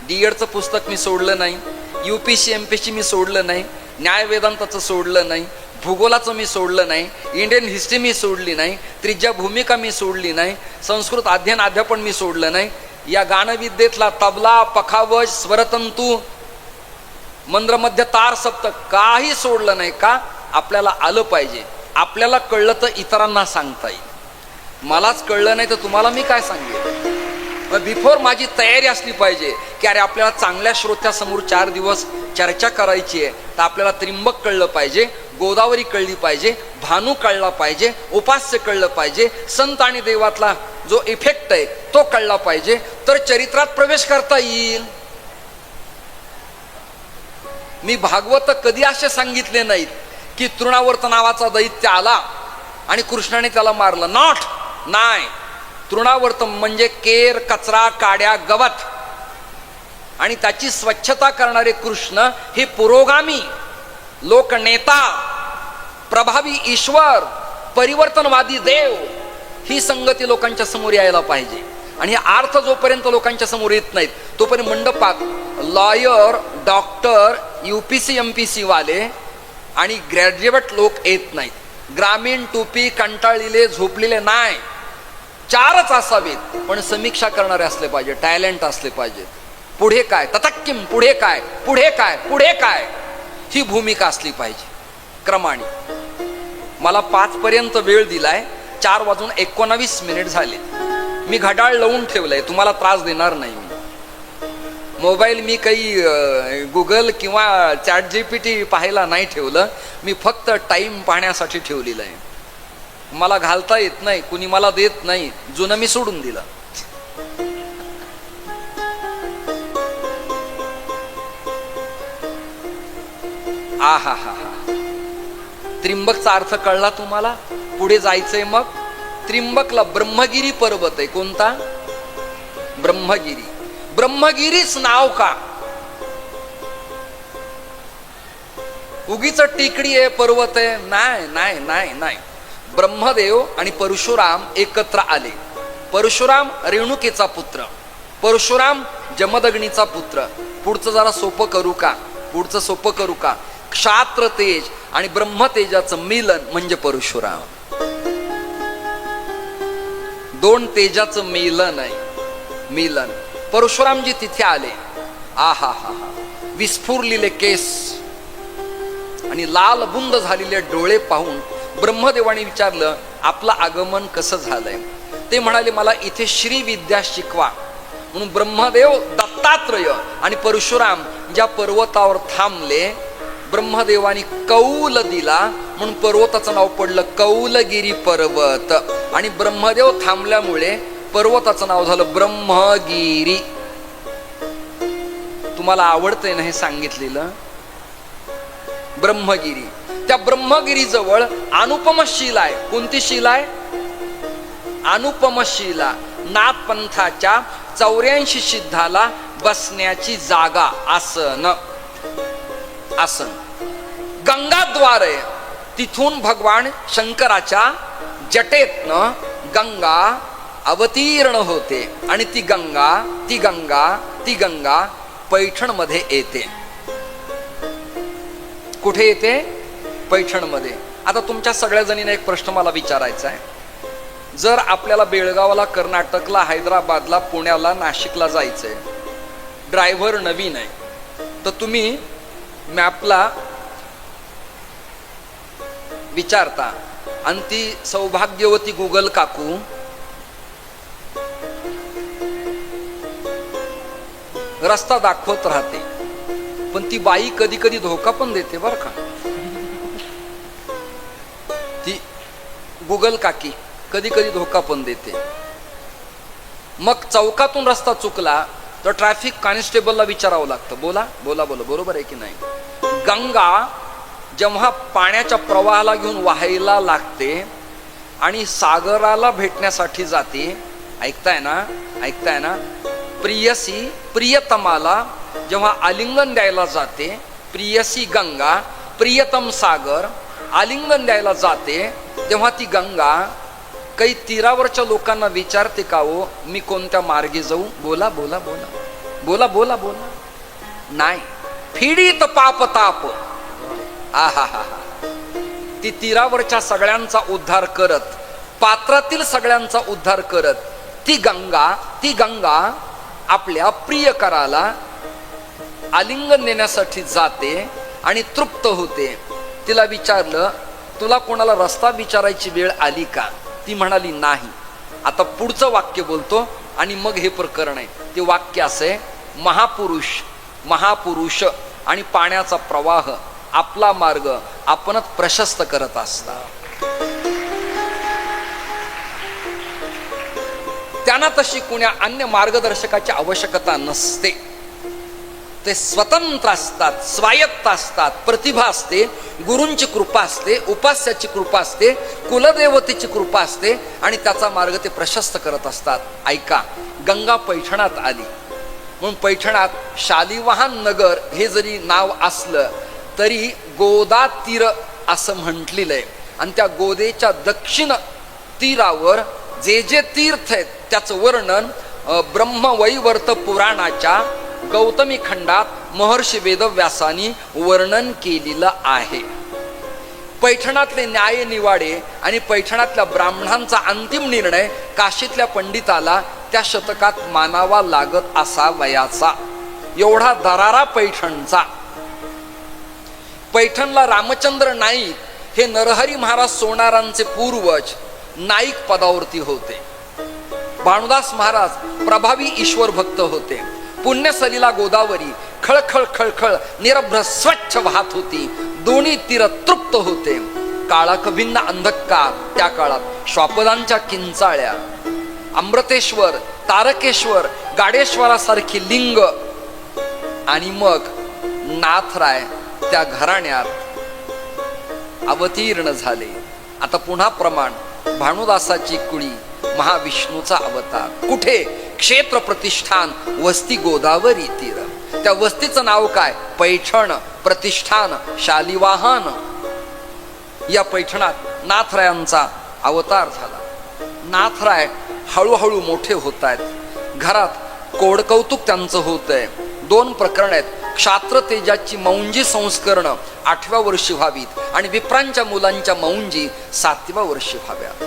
डीएडचं पुस्तक मी सोडलं नाही, UPSC MPSC मी सोडलं नाही, न्याय वेदांताचं सोडलं नाही, भूगोलाचं मी सोडलं नाही, इंडियन हिस्ट्री मी सोडली नाही, त्रिज्या भूमिका मी सोडली नाही, संस्कृत अध्ययन अध्यापन मी सोडलं नाही. या गानविद्येतला तबला, पखावज, स्वरतंतू, मंद्रमध्य, तार, सप्तक काही सोडलं नाही. का? आपल्याला आलं पाहिजे. आपल्याला कळलं तर इतरांना सांगता येईल. मलाच कळलं नाही तर तुम्हाला मी काय सांगेन? बिफोर माझी तयारी असली पाहिजे की अरे आपल्याला चांगल्या श्रोत्यासमोर 4 दिवस चर्चा करायची आहे, तर आपल्याला त्र्यंबक कळलं पाहिजे, गोदावरी कळली पाहिजे, भानू कळला पाहिजे, उपास्य कळलं पाहिजे, संत आणि देवातला जो इफेक्ट आहे तो कळला पाहिजे, तर चरित्रात प्रवेश करता येईल. मी भागवत कधी असे सांगितले नाहीत की तृणावर्त नावाचा दैत्य आला आणि कृष्णाने त्याला मारलं. नाही. तृणावर्त म्हणजे केर, कचरा, काड्या, गवत आणि त्याची स्वच्छता करणारे कृष्ण हे पुरोगामी, लोकनेता, प्रभावी ईश्वर, परिवर्तनवादी देव, ही संगती लोकांच्या समोर यायला पाहिजे. आणि हे अर्थ जोपर्यंत लोकांच्या समोर येत नाहीत तोपर्यंत मंडपात लॉयर, डॉक्टर, UPSC MPSC वाले आणि ग्रॅज्युएट लोक येत नाहीत. ग्रामीण, टोपी, कंटाळलेले, झोपलेले नाही. 4च असावेत, पण समीक्षा करणारे असले पाहिजे, टॅलेंट असले पाहिजे. पुढे काय, ततक्किम, पुढे काय, पुढे काय, पुढे काय, ही भूमिका असली पाहिजे क्रमाने. मला 5 पर्यंत वेळ दिलाय, 4:19 झाले. मी घड्याळ लावून ठेवलंय, तुम्हाला त्रास देणार नाही. मोबाईल मी काही गुगल किंवा ChatGPT पाहायला नाही ठेवलं, मी फक्त टाइम पाहण्यासाठी ठेवलेलं आहे. मला घालता येत नाही, कुणी मला देत नाही, जुनं मी सोडून दिलं. आहा हा हा. त्रिंबकचा अर्थ कळला तुम्हाला? पुढे जायचंय मग. त्रिंबकला ब्रह्मगिरी पर्वत आहे. कोणता? ब्रह्मगिरी. ब्रह्मगिरीच नाव का? उगीच टेकडी आहे, पर्वत आहे? नाही नाही नाही नाही. ब्रह्मदेव आणि परशुराम एकत्र आले. परशुराम रेणुकेचा पुत्र, परशुराम जमदग्नीचा पुत्र. पुढचं जरा सोपं करू का? पुढचं सोपं करू का? क्षात्र तेज आणि ब्रह्मतेजाचं मिलन म्हणजे परशुराम. 2 तेजाचं मिलन आहे. मिलन. परशुरामजी तिथे आले. आहा हा हा. विस्फुरलेले केस आणि लाल बुंद झालेले डोळे पाहून ब्रह्मदेवाने विचारलं, आपलं आगमन कसं झालंय? ते म्हणाले, मला इथे श्रीविद्या शिकवा. म्हणून ब्रह्मदेव, दत्तात्रय आणि परशुराम ज्या पर्वतावर थांबले, ब्रह्मदेवानी कौल दिला म्हणून पर्वताचं नाव पडलं कौलगिरी पर्वत. आणि ब्रह्मदेव थांबल्यामुळे पर्वताचं नाव झालं ब्रह्मगिरी. तुम्हाला आवडतंय ना हे सांगितलेलं? ब्रह्मगिरी. त्या ब्रह्मगिरी जवळ अनुपम शिला आहे. कोणती शिला आहे? अनुपम शिला. नाथपंथाच्या 84 सिद्धाला बसण्याची जागा, आसन. आसन. गंगाद्वार आहे. तिथून भगवान शंकराच्या जटेतनं गंगा अवतीर्ण होते आणि ती गंगा पैठण मध्ये येते. कुठे येते? पैठण मध्ये. आता तुमच्या सगळ्या जणींना एक प्रश्न मला विचारायचा आहे. जर आपल्याला बेळगावला, कर्नाटकला, हैदराबादला, पुण्याला, नाशिकला जायचंय, ड्रायव्हर नवीन आहे, तर तुम्ही मॅपला विचारता आणि ती सौभाग्यवती गुगल काकू रस्ता दाखवत राहते. पण ती बाई कधी कधी धोका पण देते बर का. ती गुगल काकी कधी कधी धोका पण देते. मग चौकातून रस्ता चुकला तर ट्रॅफिक कॉन्स्टेबलला विचारावं लागतं, बोला बोला बोला, बरोबर आहे की नाही? गंगा जेव्हा पाण्याच्या प्रवाहाला घेऊन वाहायला लागते आणि सागराला भेटण्यासाठी जाते, ऐकताय ना? ऐकताय ना? प्रियसी प्रियतमाला जेव्हा आलिंगन द्यायला जाते, प्रियसी गंगा, प्रियतम सागर, आलिंगन द्यायला जाते, तेव्हा ती गंगा काही तीरावरच्या लोकांना विचारते का, हो मी कोणत्या मार्गे जाऊ? बोला बोला बोला बोला बोला बोला. नाही. फिडीत पाप ताप. आहा हा. ती तीरावरच्या सगळ्यांचा उद्धार करत, पात्रातील सगळ्यांचा उद्धार करत, ती गंगा आपल्या प्रियकराला आलिंगन देण्यासाठी जाते आणि तृप्त होते. तिला विचारलं, तुला कोणाला रस्ता विचारायची वेळ आली का? ती म्हणाली नाही. आता पुढचं वाक्य बोलतो आणि मग हे प्रकरण आहे. ते वाक्य असे, महापुरुष आणि पाण्याचा प्रवाह आपला मार्ग आपणच प्रशस्त करत असतात. त्यांना तशी कुण्या अन्य मार्गदर्शकाची आवश्यकता नसते. ते स्वतंत्र असतात, स्वायत्त असतात. प्रतिभा असते, गुरूंची कृपा असते, उपास्याची कृपा असते, कुलदेवतेची कृपा असते आणि त्याचा मार्ग ते प्रशस्त करत असतात. ऐका, गंगा पैठणात आली म्हणून पैठणात शालिवाहन नगर हे जरी नाव असलं तरी गोदा तीर असं म्हटलेलं आहे. आणि त्या गोदेच्या दक्षिण तीरावर जे जे तीर्थ आहेत त्याचं वर्णन ब्रह्मवैवर्त पुराणाच्या गौतमी खंडात महर्षी वेदव्यासानी वर्णन केलेलं आहे. पैठणातले न्याय निवाडे आणि पैठणातल्या ब्राह्मणांचा अंतिम निर्णय काशीतल्या पंडिताला त्या शतकात मानावा लागत असावयाचा. एवढा दरारा पैठणचा. पैठणला रामचंद्र नाईक हे नरहरी महाराज सोनारांचे पूर्वज नाईक पदावरती होते. भानुदास महाराज प्रभावी ईश्वर भक्त होते. पुण्यसलीला गोदावरी खळखळ खळखळ निरभ्र स्वच्छ वाहत होती. दोन्ही तीर तृप्त होते. काळाकभिन्न अंधकार त्या काळात श्वापदांच्या किंचाळ्या, अमृतेश्वर, तारकेश्वर, गाडेश्वरासारखी लिंग. आणि मग नाथराय त्या घराण्यात अवतीर्ण झाले. आता पुन्हा प्रमाण भानुदासाची कुळी महाविष्णूचा अवतार. कुठे? क्षेत्र प्रतिष्ठान, वस्ती गोदावरी तीर. त्या वस्तीचं नाव काय? पैठण. प्रतिष्ठान शालिवाहन. या पैठणात नाथरायांचा अवतार झाला. नाथराय हळूहळू मोठे होत आहेत. घरात कोडकौतुक त्यांचं होतंय. 2 प्रकरण आहेत. क्षात्र तेजाची मौंजी संस्करण 8व्या वर्षी व्हावीत आणि विप्रांच्या मुलांच्या मौंजी 7व्या वर्षी व्हाव्यात.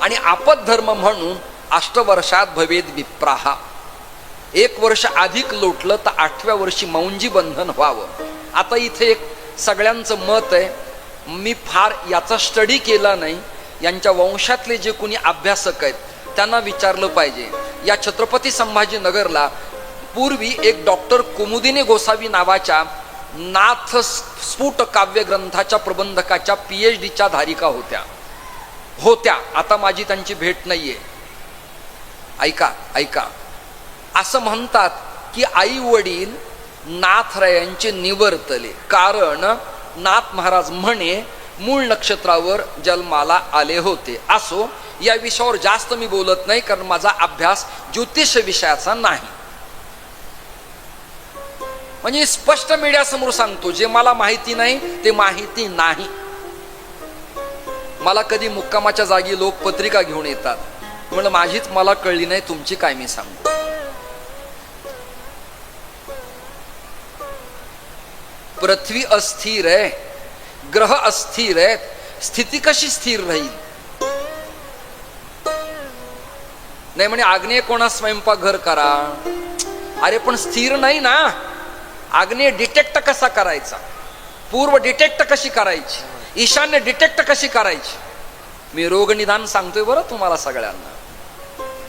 आणि आपद धर्म म्हणून 8 वर्षात भवेद विप्राहा. 1 वर्ष अधिक लोटलं तर 8व्या वर्षी मौंजी बंधन व्हावं. आता इथे एक सगळ्यांचं मत आहे. मी फार याचा स्टडी केला नाही. यांच्या वंशातले जे कोणी अभ्यासक आहेत त्यांना विचारलं पाहिजे. या छत्रपती संभाजीनगरला पूर्वी एक डॉक्टर कुमुदिनी गोसावी नावाच्या नाथ स्फुट काव्य ग्रंथाच्या प्रबंधकाच्या PhDच्या धारिका होत्या. आता माझी त्यांची भेट नाहीये. ऐका. असं म्हणतात की आई वडील नाथरायांचे निवर्तले. कारण नाथ महाराज म्हणे मूळ नक्षत्रावर जन्माला आले होते. असो, या विषयावर जास्त मी बोलत नाही कारण माझा अभ्यास ज्योतिष विषयाचा नाही. म्हणजे स्पष्ट मीडियासमोर सांगतो, जे मला माहिती नाही ते माहिती नाही. मला कधी मुक्कामाच्या जागी लोक पत्रिका घेऊन येतात. म्हणलं माझीच मला कळली नाही, तुमची काय मी सांगतो. पृथ्वी अस्थिर आहे, ग्रह अस्थिर आहेत. स्थिती कशी स्थिर राहील? नाही म्हणे आग्नेय कोणा स्वयंपाकघर करा. अरे पण स्थिर नाही ना. आग्नेय डिटेक्ट कसा करायचा? पूर्व डिटेक्ट कशी करायची? ईशान्य डिटेक्ट कशी करायची? मी रोग निदान सांगतोय बरं तुम्हाला सगळ्यांना.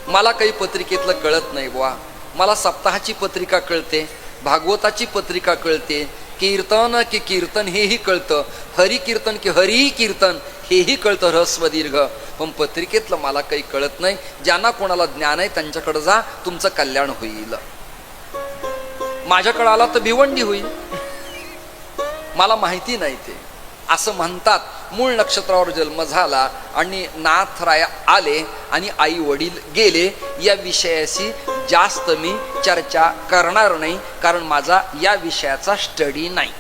मला काही पत्रिकेतलं कळत नाही बुवा. मला सप्ताहाची पत्रिका कळते, भागवताची पत्रिका कळते, कीर्तन की कीर्तन हेही कळतं, हरि कीर्तन की हरी कीर्तन हेही कळतं ह्रस्व दीर्घ. पण पत्रिकेतलं मला काही कळत नाही. ज्यांना कोणाला ज्ञान आहे त्यांच्याकडे जा, तुमचं कल्याण होईल. माझ्याकडे आला तर भिवंडी होईल. मला माहिती नाही ते. असं म्हणतात. मूळ नक्षत्रावर जन्म झाला आणि नाथराय आले आणि आई वडील गेले. या विषयाशी जास्त मी चर्चा करणार नाही कारण माझा या विषयाचा स्टडी नाही,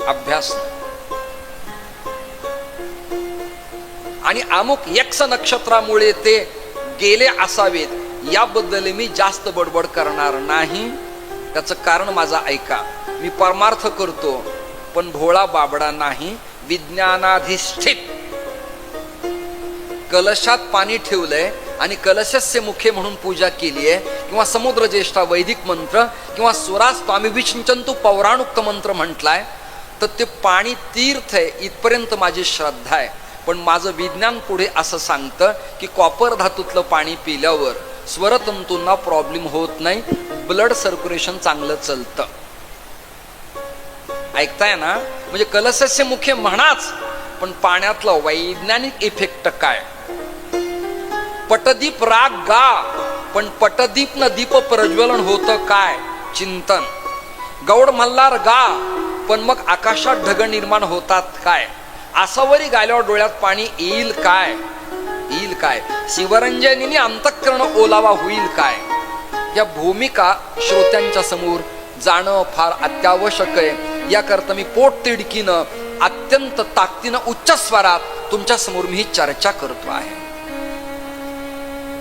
अभ्यास नाही. आणि अमुक यक्ष नक्षत्रामुळे ते गेले असावेत याबद्दल मी जास्त बडबड करणार नाही. त्याचं कारण माझा ऐका. मी परमार्थ करतो पण भोळा बाबडा नाही. विज्ञानाधिष्ठित कलशात पाणी ठेवलंय आणि कलशस्य मुखे म्हणून पूजा केली आहे, किंवा समुद्र ज्येष्ठा वैदिक मंत्र किंवा स्वराज स्वामी विचिंतू पौराणुक्त मंत्र म्हटलाय, तर ते पाणी तीर्थ आहे इथपर्यंत माझी श्रद्धा आहे. पण माझं विज्ञान पुढे असं सांगतं की कॉपर धातूतलं पाणी पिल्यावर स्वरतंतूंना प्रॉब्लेम होत नाही, ब्लड सर्क्युलेशन चांगलं चालतं. ऐकताय ना? म्हणजे कलशस्य मुखे म्हणाच, पण पाण्यातला वैज्ञानिक इफेक्ट काय? पटदीप राग गा, पण पटदीप न दीप प्रज्वलन होतं काय? चिंतन. गौड मल्हार गा, पण मग आकाशात ढग निर्माण होतात काय? आसावरी गायल्यावर डोळ्यात पाणी येईल काय? शिवरंजनीने अंतःकरण ओलावा होईल काय? या भूमिका श्रोत्यांच्या समोर जाणं फार अत्यावश्यक आहे. याकरता मी पोट तिडकीनं अत्यंत ताकदीनं उच्च स्वरात तुमच्या समोर मी ही चर्चा करतो आहे.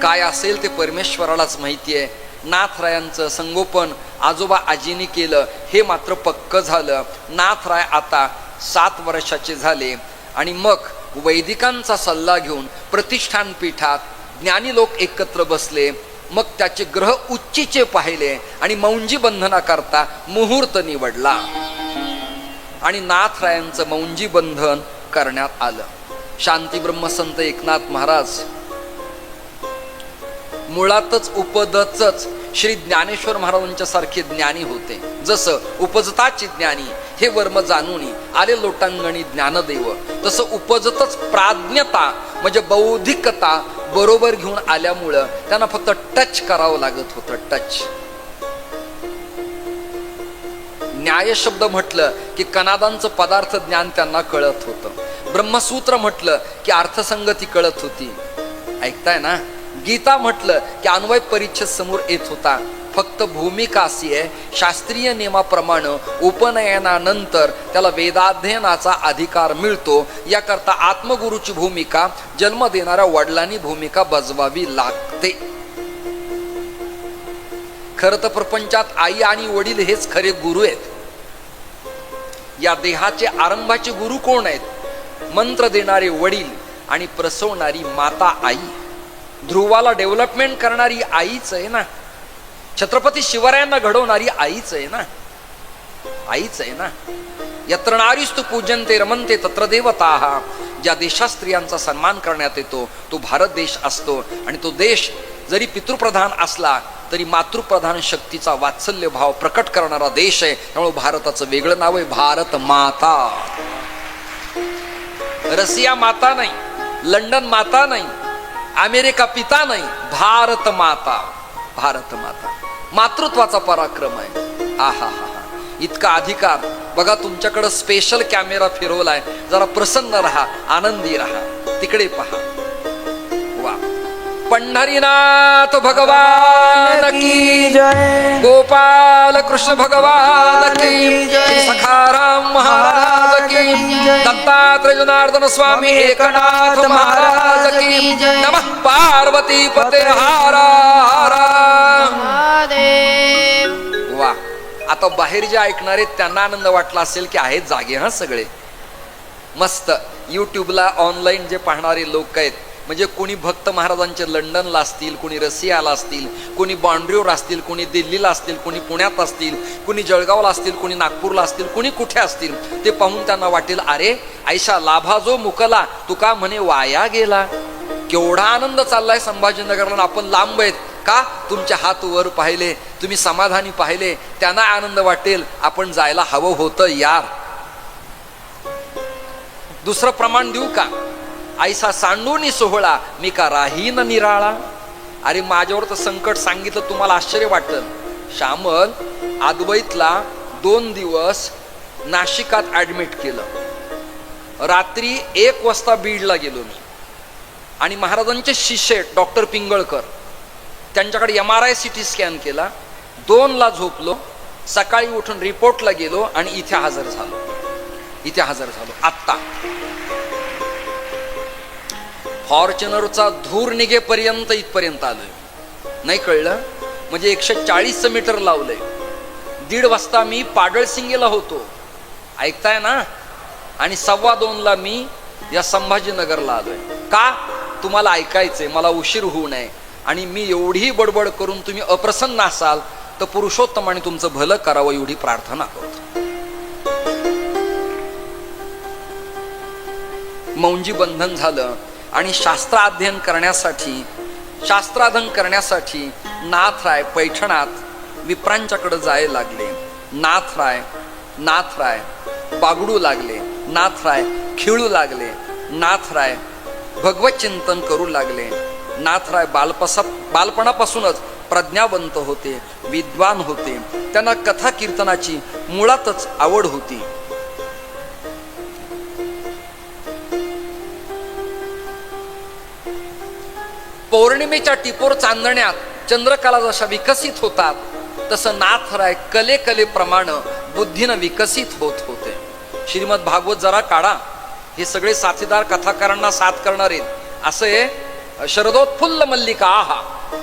काय असेल ते परमेश्वरालाच माहिती आहे. नाथरायांचं संगोपन आजोबा आजीने केलं हे मात्र पक्क झालं. नाथराय आता 7 वर्षाचे झाले आणि मग वैदिकांचा सल्ला घेऊन प्रतिष्ठान पीठात ज्ञानी लोक एकत्र बसले. मग त्याचे ग्रह उच्चीचे पाहिले आणि मौंजी बंधना करता मुहूर्त निवडला आणि नाथरायांचं मौंजी बंधन करण्यात आलं. शांती ब्रह्मसंत एकनाथ महाराज मुळातच उपदचच श्री ज्ञानेश्वर महाराजांच्या सारखे ज्ञानी होते. जसं उपजताची ज्ञानी हे वर्म जाणूनी आले लोटांगणी ज्ञानदेव, तसं उपजतच प्राज्ञता म्हणजे बौद्धिकता बरोबर घेऊन आल्यामुळं त्यांना फक्त टच करावं लागत होतं. टच. न्याय शब्द म्हटलं की कनादांचं पदार्थ ज्ञान त्यांना कळत होतं. ब्रह्मसूत्र म्हटलं की अर्थसंगती कळत होती. ऐकताय ना? गीता म्हटलं की अन्वय परिच्छेद समोर येत होता. फक्त भूमिका अशी आहे, शास्त्रीय नियमाप्रमाणे उपनयनानंतर त्याला वेदाध्ययनाचा अधिकार मिळतो. याकरता आत्मगुरूची भूमिका, जन्म देणाऱ्या वडिलांनी भूमिका बजवावी लागते. खरं तर प्रपंचात आई आणि वडील हेच खरे गुरु आहेत. या देहाचे आरंभाचे गुरु कोण आहेत? मंत्र देणारे वडील आणि प्रसवणारी माता आई. ध्रुवाला डेव्हलपमेंट करणारी आईच आहे ना. छत्रपती शिवरायांना घडवणारी आईच आहे ना. आईच आहे ना. यत्र नारीस्तु पूजन्ते रमन्ते तत्र देवताः. ज्या देशात स्त्रियांचा सन्मान करण्यात येतो तो भारत देश असतो. आणि तो देश जरी पितृप्रधान असला तरी मातृप्रधान शक्तीचा वात्सल्य भाव प्रकट करणारा देश आहे. त्यामुळे भारताचं वेगळं नाव आहे भारत माता. रशिया माता नाही, लंडन माता नाही, अमेरिका पिता नाही, भारत माता. भारत माता मातृत्वाचा पराक्रम आहे. आहा हा हा. इतका अधिकार बघा. तुमच्याकडे स्पेशल कॅमेरा फिरवलाय. जरा प्रसन्न राहा, आनंदी राहा. तिकडे पहा. वा. पंढरीनाथ भगवान की जय. गोपाल कृष्ण भगवान की जय. सखाराम महाराज की जय. दत्तात्रेय जनार्दन स्वामी एकनाथ महाराज की जय. नमः पार्वती पते हर हर महादेव. वा. आता बाहेर जे ऐकणारे त्यांना आनंद वाटला असेल की आहेत जागे हा सगळे. मस्त. युट्यूबला ऑनलाईन जे पाहणारे लोक आहेत, म्हणजे कोणी भक्त महाराजांचे लंडनला असतील, कोणी रशियाला असतील, कोणी बाउंड्रीवर असतील, कोणी दिल्लीला असतील, कोणी पुण्यात असतील, कोणी जळगावला असतील, कोणी नागपूरला असतील, कोणी कुठे असतील, ते पाहून त्यांना वाटेल अरे ऐशा लाभा जो मुकला तुका म्हणे वाया गेला. केवढा आनंद चाललाय संभाजीनगरला. आपण लांब आहेत का? तुमचे हात वर पाहिले, तुम्ही समाधानी पाहिले, त्यांना आनंद वाटेल आपण जायला हवं होतं यार. दुसरं प्रमाण देऊ का? ऐसा सांडूनी सोहळा मी का राहीन निराळा. अरे माझ्यावर तर संकट सांगितलं तुम्हाला आश्चर्य वाटलं. श्यामल अद्वैतला 2 दिवस नाशिकात ऍडमिट केलं. रात्री 1 वाजता बीडला गेलो मी. आणि महाराजांचे शिष्य डॉक्टर पिंगळकर त्यांच्याकडे MRI CT स्कॅन केला. 2ला झोपलो. सकाळी उठून रिपोर्टला गेलो आणि इथे हजर झालो. इथे हजर झालो. आत्ता फॉर्च्युनरचा धूर निघेपर्यंत इथपर्यंत आलोय. नाही कळलं? म्हणजे 140 मीटर लावलंय. 1:30 वाजता मी पाडळसिंगेला होतो. ऐकताय ना? आणि 2:15ला मी या संभाजीनगरला आलोय. का? तुम्हाला ऐकायचंय, मला उशीर होऊ नये. आणि मी एवढी बडबड करून तुम्ही अप्रसन्न असाल तर पुरुषोत्तमाने तुमचं भलं करावं एवढी प्रार्थना करतो. मौंजी बंधन झालं आणि शास्त्राध्ययन करण्यासाठी नाथराय पैठणात विप्रांच्याकडे जायला लागले. नाथराय बागडू लागले. नाथराय खिळू लागले. नाथराय भगवत चिंतन करू लागले. नाथराय बालपणापासूनच प्रज्ञावंत होते, विद्वान होते. त्यांना कथा कीर्तनाची मुळातच आवड होती. पौर्णिमेच्या टिपोर चांदण्यात चंद्रकला जशा विकसित होतात तसं नाथराय कलेप्रमाणे बुद्धीनं विकसित होत होते. श्रीमद भागवत जरा काढा. हे सगळे साथीदार कथाकारांना साथ करणार आहेत. असे शरदोत्फुल्ल मल्लिका आहा.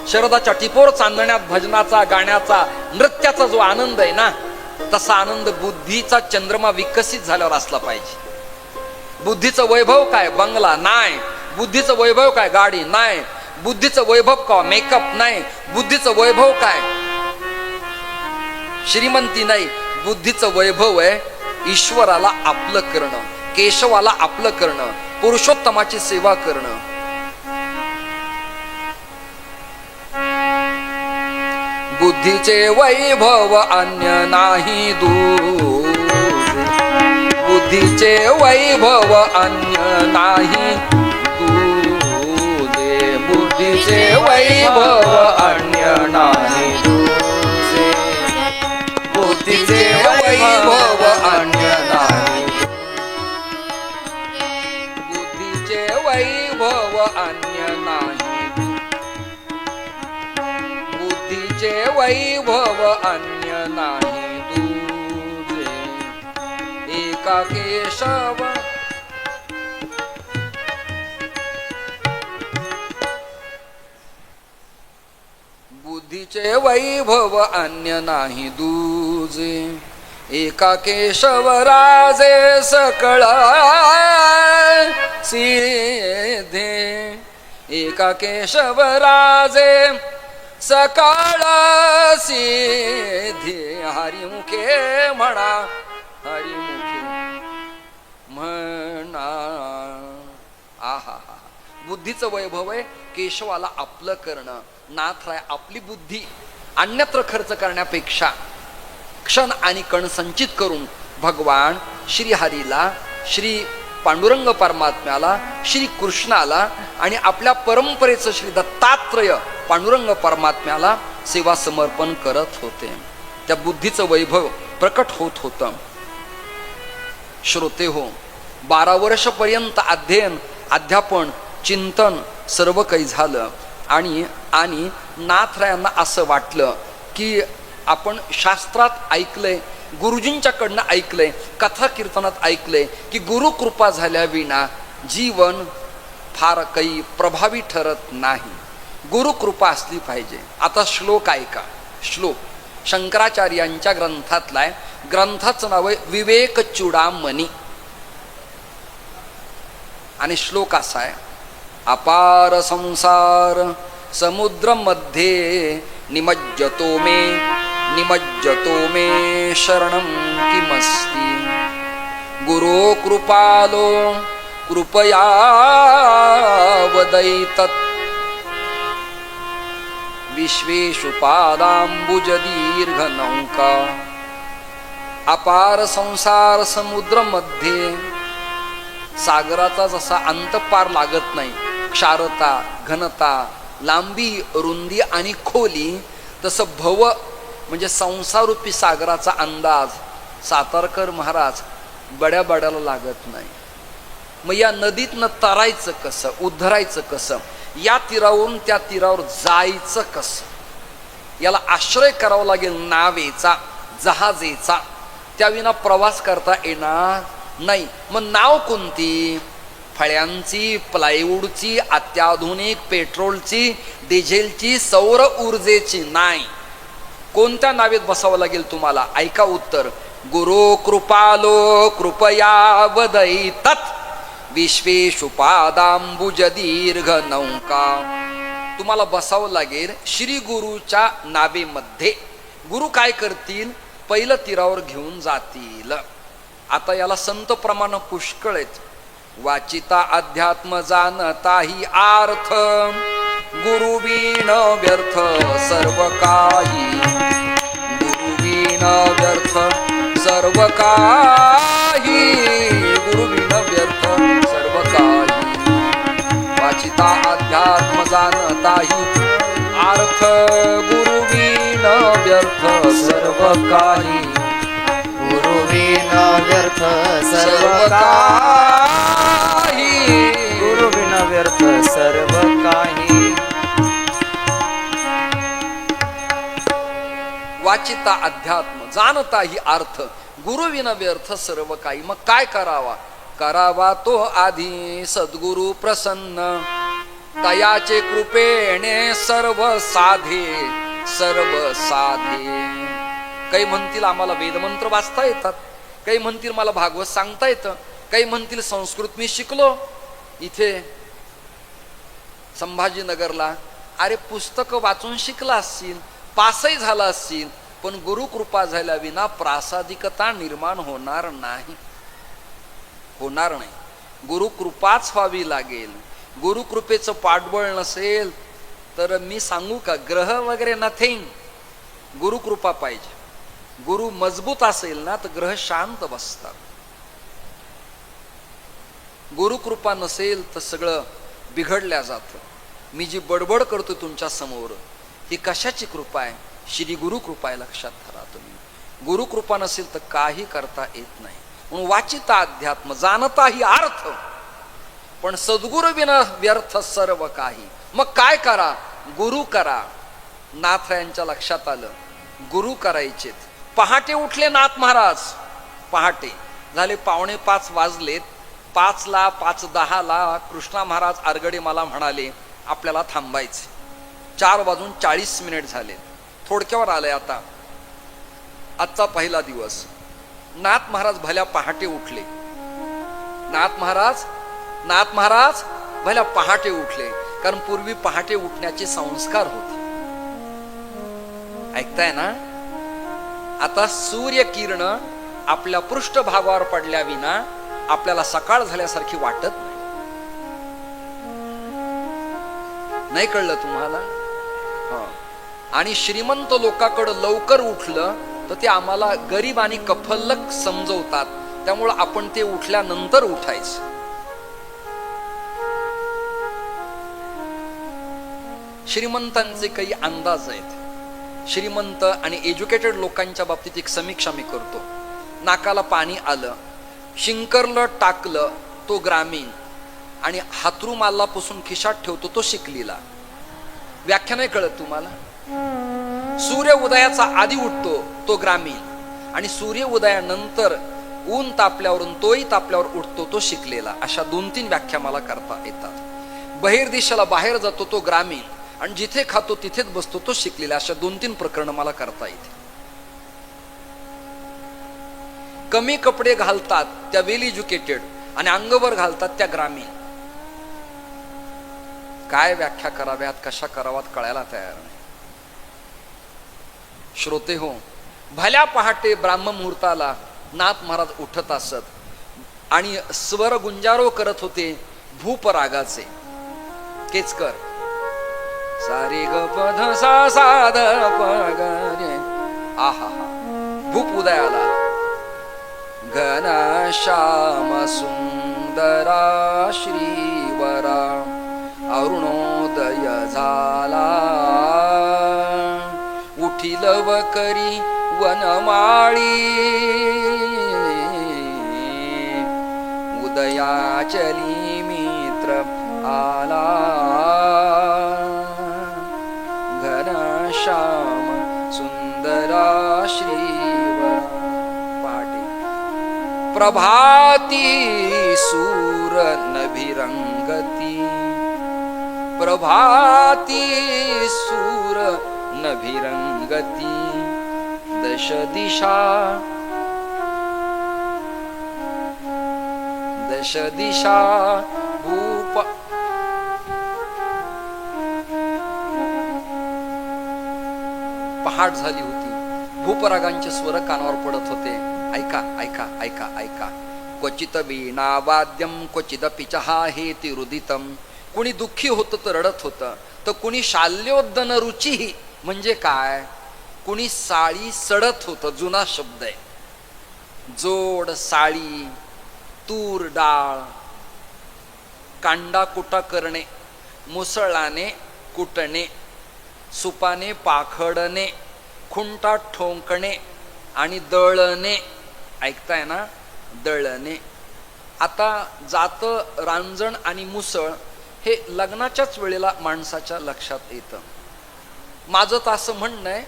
शरदाच्या टिपोर चांदण्यात भजनाचा, गाण्याचा, नृत्याचा जो आनंद आहे ना, तसा आनंद बुद्धीचा चंद्रमा विकसित झाल्यावर असला पाहिजे. बुद्धीचं वैभव काय? बंगला नाही. बुद्धीचं वैभव काय? गाडी नाही. बुद्धीचं वैभव का मेकअप नाही, बुद्धीचं वैभव काय श्रीमंती नाही, बुद्धीचं वैभव आहे ईश्वराला आपलं करणं, केशवाला आपलं करणं, पुरुषोत्तमाची सेवा करणं. बुद्धीचे वैभव अन्य नाही दूर, बुद्धीचे वैभव अन्य नाही दूजे, बुद्धीचे वैभव अन्य नाही दूजे, बुद्धीचे वैभव अन्य नाही, बुद्धीचे वैभव अन्य नाही, बुद्धीचे वैभव अन्य नाही दूजे, एका केशव बुद्धीचे वैभव अन्य नाही दूजे, एका केशव राजे सकळ सिद्धे, एका केशव राजे सकाळ सिद्धे, हरिमुखे म्हणा, हरिमुखे म्हणा. आहा, बुद्धीचं वैभव आहे केशवाला आपलं करणं. नाथराय आपली बुद्धी अन्यत्र खर्च करण्यापेक्षा क्षण आणि कण संचित करून भगवान श्री हरीला, श्री पांडुरंग परमात्म्याला, श्री कृष्णाला आणि आपल्या परंपरेचं श्री दत्तात्रय पांडुरंग परमात्म्याला सेवा समर्पण करत होते. त्या बुद्धीचं वैभव प्रकट होत होतं. श्रोते हो, 12 वर्षपर्यंत अध्ययन, अध्यापन, चिंतन सर्व काही झालं आणि नाथरायांना असं वाटलं की आपण शास्त्रात ऐकलंय, गुरुजींच्याकडनं ऐकलंय, कथा कीर्तनात ऐकलंय की गुरु कृपा झाल्या विना जीवन फार काही प्रभावी ठरत नाही, गुरु कृपा असली पाहिजे. आता श्लोक ऐका. श्लोक शंकराचार्यांच्या ग्रंथातला आहे. ग्रंथाचं नाव आहे विवेक चूडामणी आणि श्लोक असा आहे, अपार संसार समुद्र मध्ये निमज्जतो मे शरणं किमस्ति, गुरो कृपालो कृपया वदैतत्, विश्वेषु पादांबुज दीर्घ नौका. अपार संसार समुद्र मध्ये सागराचा जसा अंत पार लागत नाही, क्षारता, घनता, लांबी, रुंदी आणि खोली, तसं भव म्हणजे संसारूपी सागराचा अंदाज सातारकर महाराज बड्या बड्याला लागत नाही. मग या नदीतनं तरायचं कसं, उद्धरायचं कसं, या तीरावरून त्या तीरावर जायचं कसं, याला आश्रय करावा लागेल नावेचा, जहाजेचा. त्याविना प्रवास करता येणार नाही. मग नाव कोणती? फळ्यांची, प्लायवूडची, अत्याधुनिक पेट्रोलची, डिझेलची, सौर ऊर्जेची नाही. कोणत्या नावेत बसावं लागेल तुम्हाला? ऐका उत्तर, गुरु कृपालो कृपया वदैतत्, विश्वेषु पादांबुज दीर्घ नौका. तुम्हाला बसावं लागेल श्री गुरुच्या नावेमध्ये. गुरु काय करतील? पहिलं तीरावर घेऊन जातील. आता याला संत प्रमाण पुष्कळ आहेत. वाचिता अध्यात्म जाणता ही आर्थ, गुरुविण व्यर्थ सर्व काही, गुरुविण व्यर्थ सर्व काही, गुरुविण व्यर्थ सर्व काही. वाचिता अध्यात्म जाणता ही अर्थ, गुरुविण व्यर्थ सर्व काही, गुरुविण व्यर्थ सर्व काही, गुरुविण व्यर्थ सर्व काही. वाचिता अध्यात्म जाणता ही अर्थ, गुरुविन व्यर्थ सर्व काही. मग काय करावा? करावा तो आधी सद्गुरु प्रसन्न, तयाचे कृपेने सर्व साधे, सर्व साधे. काही म्हणतील आम्हाला वेदमंत्र वाचता येतात, काही म्हणतील मला भागवत सांगता येतं, काही म्हणतील संस्कृत मी शिकलो, इथे संभाजीनगरला, अरे पुस्तकं वाचून शिकला असशील, पासही झाला असशील, पण गुरुकृपा झाल्या विना प्रासादिकता निर्माण होणार नाही. होणार नाही. गुरुकृपाच व्हावी लागेल. गुरुकृपेचं पाठबळ नसेल तर मी सांगू का, ग्रह वगैरे नथिंग. गुरुकृपा पाहिजे. गुरु मजबूत असेल ना तर ग्रह शांत बसतात. गुरुकृपा नसेल तर सगळं बिघडल्या जातं. मी जी बडबड करतो तुमच्या समोर, ही कशाची कृपा आहे? श्री गुरु कृपा आहे, लक्षात धरा तुम्ही. गुरुकृपा नसेल तर काही करता येत नाही. म्हणून वाचिता अध्यात्म, जाणता ही अर्थ, पण सद्गुरु विना व्यर्थ सर्व काही. मग काय करा? गुरु करा. नाथ यांच्या लक्षात आलं, गुरु करायचेत. पहाटे उठले नाथ महाराज. पहाटे झाले 4:45 वाजलेत. 5ला 5:10 कृष्णा महाराज आरगडे मला म्हणाले आपल्याला थांबायचे. 4:40 झाले. थोडक्यावर आलंय आता. आजचा पहिला दिवस. नाथ महाराज भल्या पहाटे उठले. नाथ महाराज भल्या पहाटे उठले. कारण पूर्वी पहाटे उठण्याचे संस्कार होते. ऐकताय ना? आता सूर्य किरण आपल्या पृष्ठभागावर पडल्या विना आपल्याला सकाळ झाल्यासारखी वाटत नाही. नाही कळलं तुम्हाला? आणि श्रीमंत लोकांकडे लवकर उठलं तर ते आम्हाला गरीब आणि कफल्लक समजवतात. त्यामुळं आपण ते उठल्यानंतर उठायचं. श्रीमंतांचे काही अंदाज आहेत. श्रीमंत आणि एज्युकेटेड लोकांच्या बाबतीत एक समीक्षा मी करतो. नाकाला पाणी आलं, शिंकरलं टाकलं तो ग्रामीण, आणि हातरूमाला पुसून खिशात ठेवतो तो शिकलेला. व्याख्या नाही कळत तुम्हाला? सूर्य उदयाचा आधी उठतो तो ग्रामीण, आणि सूर्य उदयानंतर ऊन तापल्यावरून तोही तापल्यावर उठतो तो शिकलेला. अशा 2-3 व्याख्या मला करता येतात. बहिर्दिशेला बाहेर जातो तो ग्रामीण, आणि जिथे खातो तिथेच बसतो तो शिकलेला. अशा 2-3 प्रकरण मला करता येते. कमी कपडे घालतात त्या वेल एज्युकेटेड, आणि अंगवर घालतात त्या ग्रामीण. काय व्याख्या कराव्यात, कशा कराव्यात कळायला तयार नाही. श्रोते हो, भल्या पहाटे ब्राह्म मुहूर्ताला नाथ महाराज उठत असत आणि स्वर गुंजारो करत होते भूप रागाचे. केचकर सारे ग प ध सा सा ध प ग रे. आहा, भूप उदयाला. घनश्याम सुंदरा श्रीवरा अरुणोदय झाला. उठील व करी वनमाळी उदयाचली मित्र आला. घनश्याम सुंदरा श्रीवर. पहाटे प्रभाती सूर नभिरंगती. प्रभाती सूर नभिरंगती. दश दिशा भूप. पहाट झाली होती. भूपरागांचे स्वर कानावर पडत होते. ऐका ऐका ऐका ऐका. क्वचित वीणा वाद्यम क्वचित पिचहा हेति रुदितम. कुणी दुःखी होतं तर रडत होतं, तर कुणी शाल्योदन रुची. म्हणजे काय? कुणी साळी सडत होतं. जुना शब्द आहे. जोड, साळी, तूर डाळ, कांडा कुटा करणे, मुसळाने कुटणे, सुपाने पाखडणे, खुंटा ठोकणे आणि दळणे. ऐकताय ना? दळणे. आता जात, रांजण आणि मुसळ हे लग्नाच्याच वेळेला माणसाच्या लक्षात येतं. माझं तर असं म्हणणं आहे,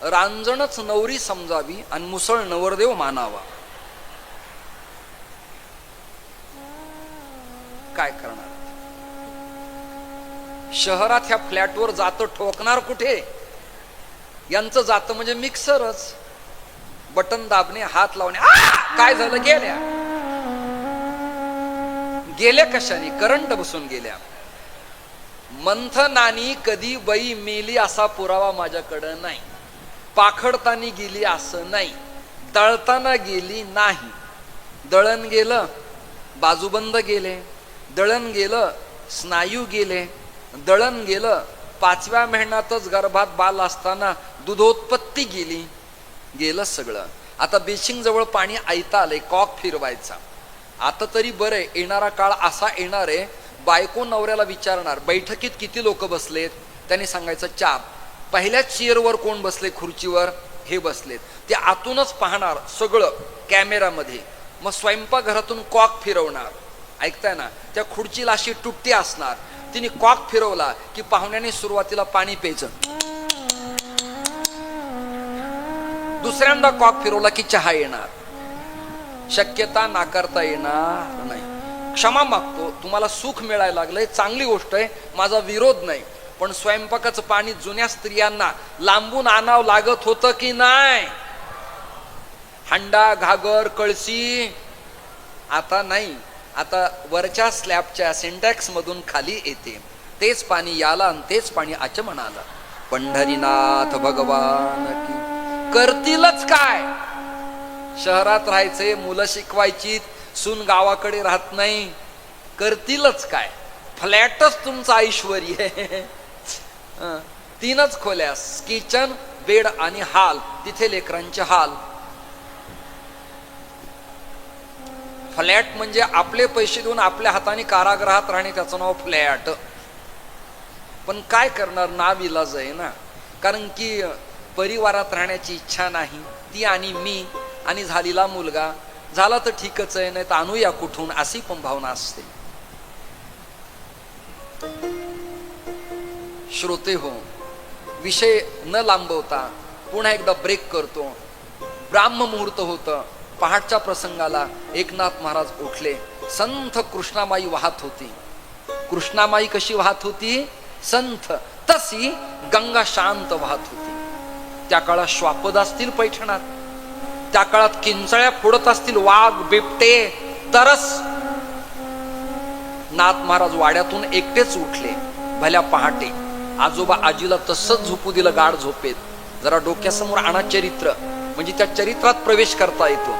रांजणच नवरी समजावी आणि मुसळ नवरदेव मानावा. काय करणार? शहरात ह्या फ्लॅटवर जातं ठोकणार कुठे? यांचं जातं म्हणजे मिक्सरच. बटन दाबणे, हात लावणे. काय झालं? गेल्या कशाने? करंट बसून गेल्या. मंथनानी कधी बाई मेली असा पुरावा माझ्याकडं नाही, पाखडतानी गेली असं नाही, दळताना गेली नाही. दळण गेलं बाजूबंद गेले, दळण गेलं स्नायू गेले, दळण गेलं 5व्या महिन्यातच गर्भात बाल असताना दुधोत्पत्ती गेली, गेलं सगळं. आता बेशिंग जवळ पाणी आयता आलंय, कॉक फिरवायचा. आता तरी बरं, येणारा काळ असा येणार आहे, बायको नवऱ्याला विचारणार बैठकीत किती लोक बसलेत, त्यांनी सांगायचं 4. पहिल्याच चेअरवर कोण बसले, खुर्चीवर हे बसलेत. ते आतूनच पाहणार सगळं कॅमेरामध्ये. मग स्वयंपाकघरातून कॉक फिरवणार, ऐकताय ना, त्या खुर्चीला अशी तुट्टी असणार, तिने कॉक फिरवला की पाहुण्याने सुरुवातीला पाणी प्यायचं, दुसऱ्यांदा कॉक फिरवला की चहा येणार. शक्यता नाकारता येणार नाही. क्षमा मागतो, तुम्हाला सुख मिळायला लागलंय, चांगली गोष्ट आहे, माझा विरोध नाही. पण स्वयंपाकाचं पाणी जुन्या स्त्रियांना लांबून आणावं लागत होतं की नाही? हंडा घागर कळशी आता नाही, आता वरच्या स्लॅबच्या सिंटॅक्स मधून खाली येते. तेच पाणी याला आणि तेच पाणी आचमनाला. पंढरीनाथ भगवान की. करतीलच काय? शहरात राहायचे, मुलं शिकवायची, सून गावाकडे राहत नाही, करतीलच काय? फ्लॅटच तुमचं ऐश्वर्य आहे. 3च खोल्या, किचन, बेड आणि हाल, तिथे लेकरांचे हाल. फ्लॅट म्हणजे आपले पैसे देऊन आपल्या हाताने कारागृहात राहणे, त्याचं नाव फ्लॅट. पण काय करणार, नाविलाज आहे ना, कारण की परिवारात राहण्याची इच्छा नाही, ती आणि मी आणि झालेला मुलगा. झाला तर ठीकच आहे, नाही तर आणूया कुठून, अशी पण भावना असते. श्रोते हो, विषय न लांबवता पुन्हा एकदा ब्रेक करतो. ब्राह्म मुहूर्त होतं, पहाटच्या प्रसंगाला एकनाथ महाराज उठले. संथ कृष्णामाई वाहत होती. कृष्णामाई कशी वाहत होती? संथ. तशी गंगा शांत वाहत होती. त्या काळात श्वापद असतील पैठणात, त्या काळात किंचळ्या फोडत असतील वाघ बिबटे, तरस. नाथ महाराज वाड्यातून एकटेच उठले भल्या पहाटे. आजोबा आजीला तसंच झोपू दिलं गाढ झोपेत. जरा डोक्यासमोर आणा चरित्र, म्हणजे त्या चरित्रात प्रवेश करता येतो.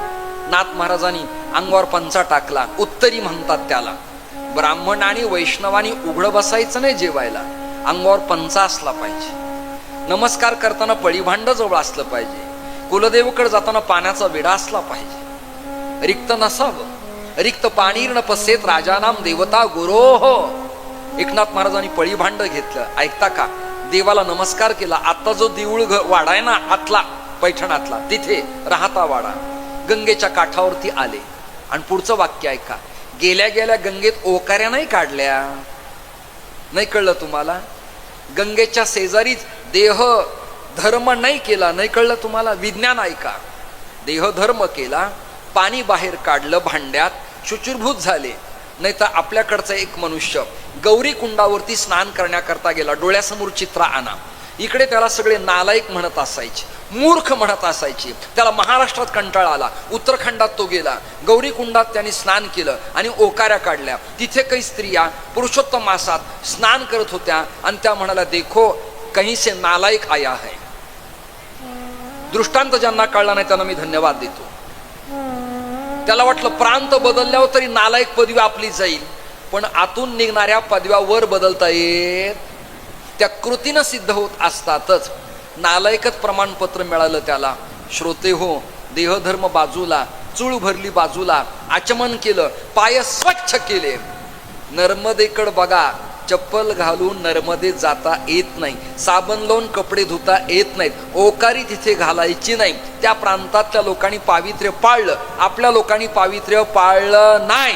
नाथ महाराजांनी अंगावर पंचा टाकला, उत्तरी म्हणतात त्याला. ब्राह्मण आणि वैष्णवानी उघड बसायचं नाही जेवायला, अंगावर पंचा असला पाहिजे. नमस्कार करताना पळीभांड जवळ असलं पाहिजे. कुलदेवकडे जाताना पाण्याचा विडा असला पाहिजे. रिक्त नसावं. रिक्त पाणी न पसेत राजानाम देवता गुरोह. एकनाथ महाराजांनी पळीभांड घेतलं. ऐकता का? देवाला नमस्कार केला. आता जो देऊळ वाडा आहे ना आतला पैठणातला, तिथे राहता वाडा, गंगेच्या काठावरती आले. आणि पुढचं वाक्य ऐका. गेल्या गेल्या गंगेत ओकाऱ्या नाही काढल्या. नाही कळलं तुम्हाला? गंगेच्या शेजारीच देह धर्म नाही केला. नाही कळलं तुम्हाला? विज्ञान ऐका. देह धर्म केला, पाणी बाहेर काढलं भांड्यात, शुचिर्भूत झाले. नाही तर आपल्याकडचा एक मनुष्य गौरी कुंडावरती स्नान करण्याकरता गेला. डोळ्यासमोर चित्र आणा. इकडे त्याला सगळे नालायक म्हणत असायचे, मूर्ख म्हणत असायचे. त्याला महाराष्ट्रात कंटाळा आला. उत्तराखंडात तो गेला. गौरी कुंडात त्यांनी स्नान केलं आणि ओकाऱ्या काढल्या. तिथे काही स्त्रिया पुरुषोत्तम मासात स्नान करत होत्या आणि त्या म्हणाल्या, देखो कहीं से नालायक आया है. दृष्टांत ज्यांना कळला नाही त्यांना मी धन्यवाद देतो. त्याला वाटलं प्रांत बदलल्यावर तरी नालायक पदवी आपली जाईल, पण आतून निघणाऱ्या पदव्या वर बदलता येत, त्या कृतीनं सिद्ध होत असतातच. नालायकच प्रमाणपत्र मिळालं त्याला. श्रोते हो, देहधर्म बाजूला, चूळ भरली बाजूला, आचमन केलं, पाय स्वच्छ केले. नर्मदेकडे बघा, चप्पल घालून नर्मदेत जाता येत नाही, साबण लावून कपडे धुता येत नाहीत, ओकारी तिथे घालायची नाही. त्या प्रांतातल्या लोकांनी पावित्र्य पाळलं, आपल्या लोकांनी पावित्र्य पाळलं नाही.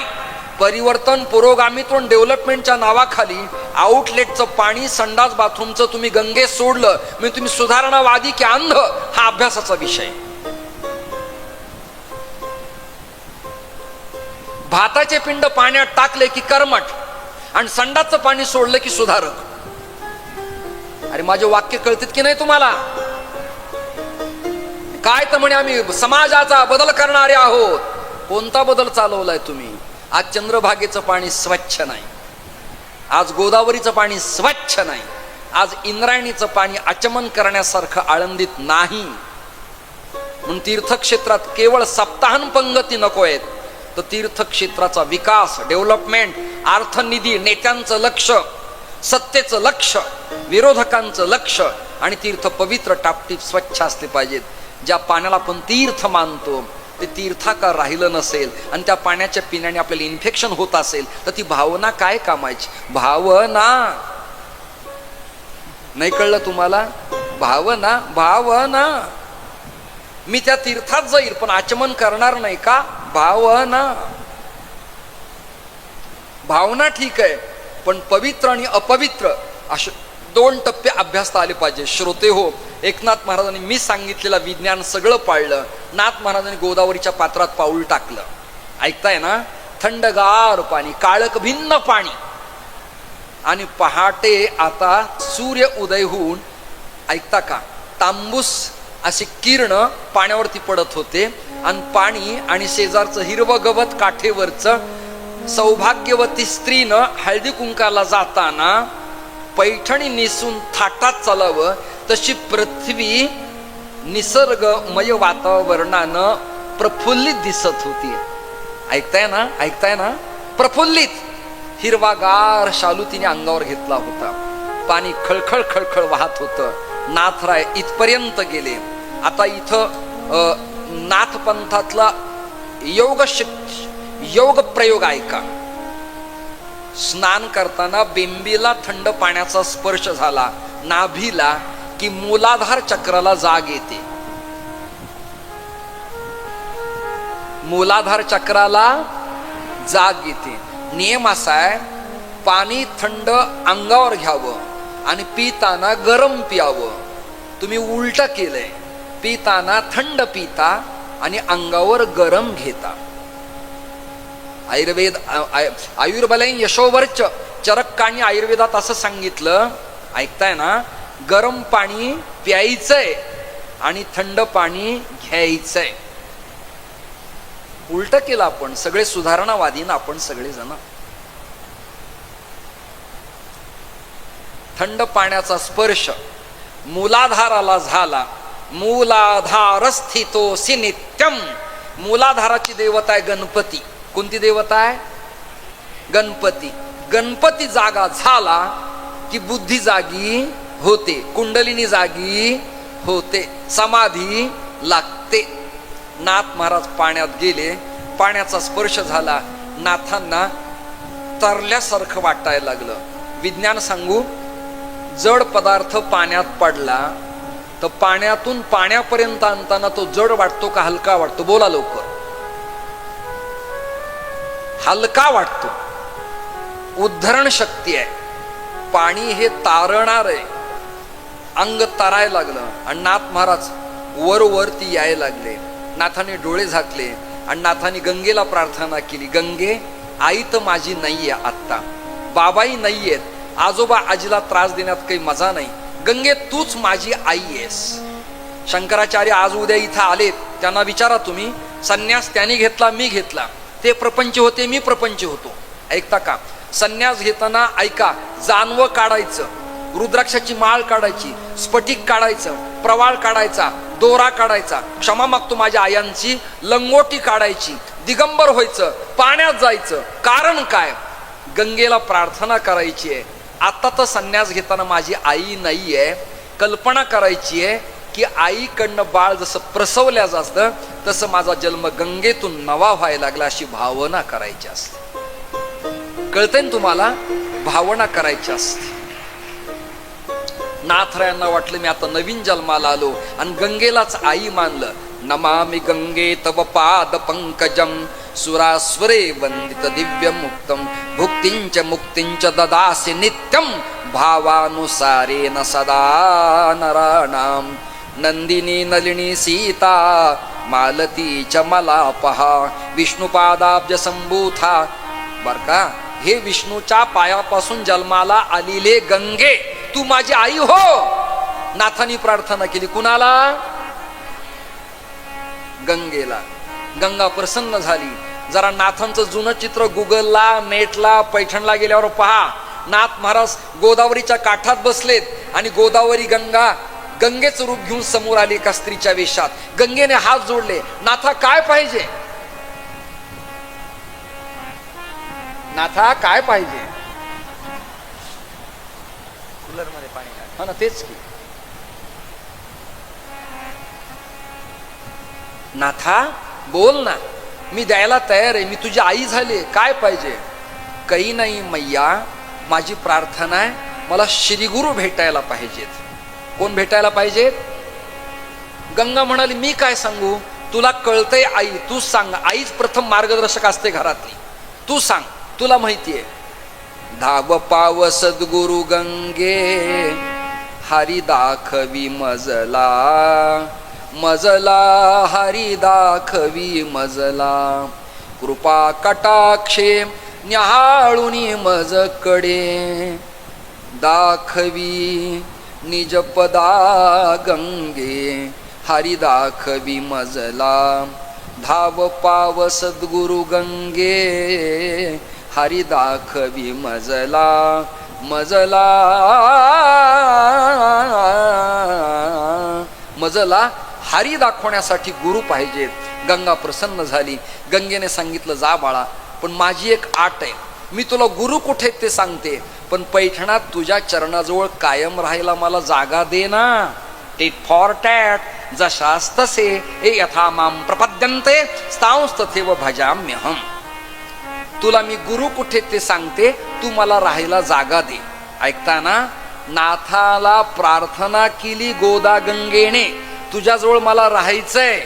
परिवर्तन पुरोगामीतून डेव्हलपमेंटच्या नावाखाली आउटलेटचं पाणी, संडास बाथरूमचं तुम्ही गंगेत सोडलं, म्हणजे तुम्ही सुधारणावादी की अंध, हा अभ्यासाचा विषय. भाताचे पिंड पाण्यात टाकले की कर्मठ, आणि संडासचं पाणी सोडलं की सुधारक. अरे माझे वाक्य कळतात की नाही तुम्हाला? काय तर म्हणे आम्ही समाजाचा बदल करणारे आहोत. कोणता बदल चालवलाय तुम्ही? आज चंद्रभागेचं पाणी स्वच्छ नाही. आज गोदावरीचं पाणी स्वच्छ नाही, आज इंद्रायणीचं पाणी आचमन करण्यासारखं आळंदीत नाही. म्हणून तीर्थक्षेत्रात केवळ सप्ताहन पंगती नको आहेत, तर तीर्थक्षेत्राचा विकास, डेव्हलपमेंट, अर्थनिधी, नेत्यांचं लक्ष, सत्तेचं लक्ष, विरोधकांचं लक्ष आणि तीर्थ पवित्र टापटीप स्वच्छ असले पाहिजेत. ज्या पाण्याला आपण तीर्थ मानतो ते तीर्थाकार राहिलं नसेल आणि त्या पाण्याच्या पिण्याने आपल्याला इन्फेक्शन होत असेल तर ती भावना काय कामायची? भावना नाही कळलं तुम्हाला? भावना, भावना. मी त्या तीर्थात जाईल पण आचमन करणार नाही का? भावना. भावना ठीक आहे, पण पवित्र आणि अपवित्र असे 2 टप्पे अभ्यासता आले पाहिजे. श्रोते हो, एकनाथ महाराजांनी मी सांगितलेलं विज्ञान सगळं पाळलं. नाथ महाराजांनी गोदावरीच्या पात्रात पाऊल टाकलं. ऐकताय ना? थंडगार पाणी, काळक भिन्न पाणी. आणि पहाटे आता सूर्य उदय होऊन, ऐकता का, तांबूस असे किरण पाण्यावरती पडत होते आणि पाणी आणि शेजारचं हिरवं गवत काठेवरचं सौभाग्यवती स्त्रीनं हळदी कुंकाला जाताना पैठणी नेसून थाटात चालावं तशी पृथ्वी निसर्गमय वातावरणानं प्रफुल्लित दिसत होती. ऐकताय ना? ऐकताय ना? प्रफुल्लित हिरवागार शालू तिने अंगावर घेतला होता. पाणी खळखळ खळखळ वाहत होतं. नाथराय इथपर्यंत गेले. आता इथं नाथ पंथातला योग प्रयोग ऐका. स्नान करताना बिंबीला थंड पाण्याचा स्पर्श झाला नाभीला की मूलाधार चक्राला जाग येते. मूलाधार चक्राला जाग येते. नियम असा आहे, पाणी थंड अंगावर घ्यावं आणि पिताना गरम पियावं. तुम्ही उलट केलंय, पिताना थंड पिता आणि अंगावर गरम घेता. आयुर्वेद आयुर्बलयीन यशोवर्च चरकांनी आयुर्वेदात असं सांगितलं, ऐकताय ना? गरम पाणी प्यायचंय आणि थंड पाणी घ्यायचंय. उलट केलं आपण. सगळे सुधारणावादी ना आपण सगळेजण. थंड पाण्याचा स्पर्श मूलाधाराला झाला. मूलाधार स्थितोसी नित्यम. मूलाधाराची देवता आहे गणपती. कोणती देवता आहे? गणपती. गणपती जागा झाला की बुद्धी जागी होते, कुंडलिनी जागी होते, समाधी लागते. नाथ महाराज पाण्यात गेले. पाण्याचा स्पर्श झाला. नाथांना तरल्यासारखं वाटायला लागलं. विज्ञान सांगू, जड पदार्थ पाण्यात पडला तर पाण्यातून पाण्यापर्यंत आणताना तो जड वाटतो का हलका वाटतो? बोला लवकर. हलका वाटतो. उद्धरण शक्ती आहे. पाणी हे तारणार आहे. अंग तारायला लागलं आणि नाथ महाराज वरती यायला लागले. नाथाने डोळे झाकले आणि नाथाने गंगेला प्रार्थना केली. गंगे, आई तर माझी नाहीये आत्ता, बाबाही नाहीयेत, आजोबा आजीला त्रास देण्यात काही मजा नाही. गंगे, तूच माझी आई आहेस. शंकराचार्य आज उद्या इथं आलेत, त्यांना विचारा तुम्ही. संन्यास त्यांनी घेतला, मी घेतला. ते प्रपंच होते, मी प्रपंच होतो. ऐकता का? संन्यास घेताना ऐका, जानवं काढायचं, रुद्राक्षाची माळ काढायची, स्फटिक काढायचं, प्रवाळ काढायचा, दोरा काढायचा, क्षमा मागतो माझ्या आयांची, लंगोटी काढायची, दिगंबर व्हायचं, पाण्यात जायचं. कारण काय? गंगेला प्रार्थना करायची आहे. आता तर संन्यास घेताना माझी आई नाहीये. कल्पना करायची आहे की आईकडनं बाळ जसं प्रसवल्या जातं तसं माझा जन्म गंगेतून नवा व्हायला लागला, अशी भावना करायची असते. कळतंय ना तुम्हाला? भावना करायची असते. नाथरायांना वाटलं मी आता नवीन जन्माला आलो आणि गंगेलाच आई मानलं. नमामि गंगे तव पाद पंकजम सुरास्वरे वंदित दिव्य मुक्तम भुक्तिंच मुक्तिंच ददासि नित्यम भावानुसारेण सदा नराणाम. नंदिनी नलिनी सीता मालती च मला पहा विष्णुपादाब्ज संभूता. बर का? हे विष्णूच्या पायापासून जन्माला आलेले गंगे, तू माझी आई हो. नाथानी प्रार्थना केली. कुणाला? गंगेला. गंगा प्रसन्न झाली. जरा नाथांचं जुनं चित्र गुगलला, नेटला, पैठणला गेल्यावर पहा. नाथ महाराज गोदावरीच्या काठात बसलेत आणि गोदावरी गंगा गंगेचं रूप घेऊन समोर आली एका स्त्रीच्या वेशात. गंगेने हात जोडले, नाथा काय पाहिजे, नाथा काय पाहिजे. कूलर मध्ये पाणी टाक. हा ना, तेच की. नाथा बोल ना, मी द्यायला तयार आहे, मी तुझी आई झाली, काय पाहिजे. काही नाही मैया, माझी प्रार्थना आहे, मला श्रीगुरु भेटायला पाहिजेत. कोण भेटायला पाहिजेत. गंगा म्हणाली, मी काय सांगू, तुला कळतंय आई, तू सांग. आईच प्रथम मार्गदर्शक असते घरातली, तू सांग, तुला माहितीये. धाव पाव सद्गुरु गंगे, हरी दाखवी मजला, मजला हरी दाखवी मजला. कृपा कटाक्षे न्याहाळुनी मजकडे, दाखवी निजपदा गंगे, हरी दाखवी मजला. धाव पाव सद्गुरु गंगे, हरी दाखवी मजला, मजला मजला. हरी दाखवण्यासाठी गुरु पाहिजेत. गंगा प्रसन्न झाली. गंगेने सांगितलं, जा बाळा, पण माझी एक आट आहे, मी तुला गुरु कुठे ते सांगते, पण पैठणात तुझ्या चरणाजवळ कायम राहायला मला जागा दे ना. टेट फॉर टॅट, जशास तसे, ए यथा माम प्रपद्यन्ते स्तांस्तथैव भजाम्यहम्. तुला मी गुरु कुठे ते सांगते, तू मला राहायला जागा दे. ऐकताना नाथाला प्रार्थना केली गोदा गंगेने, तुझ्याजवळ मला राहायचंय.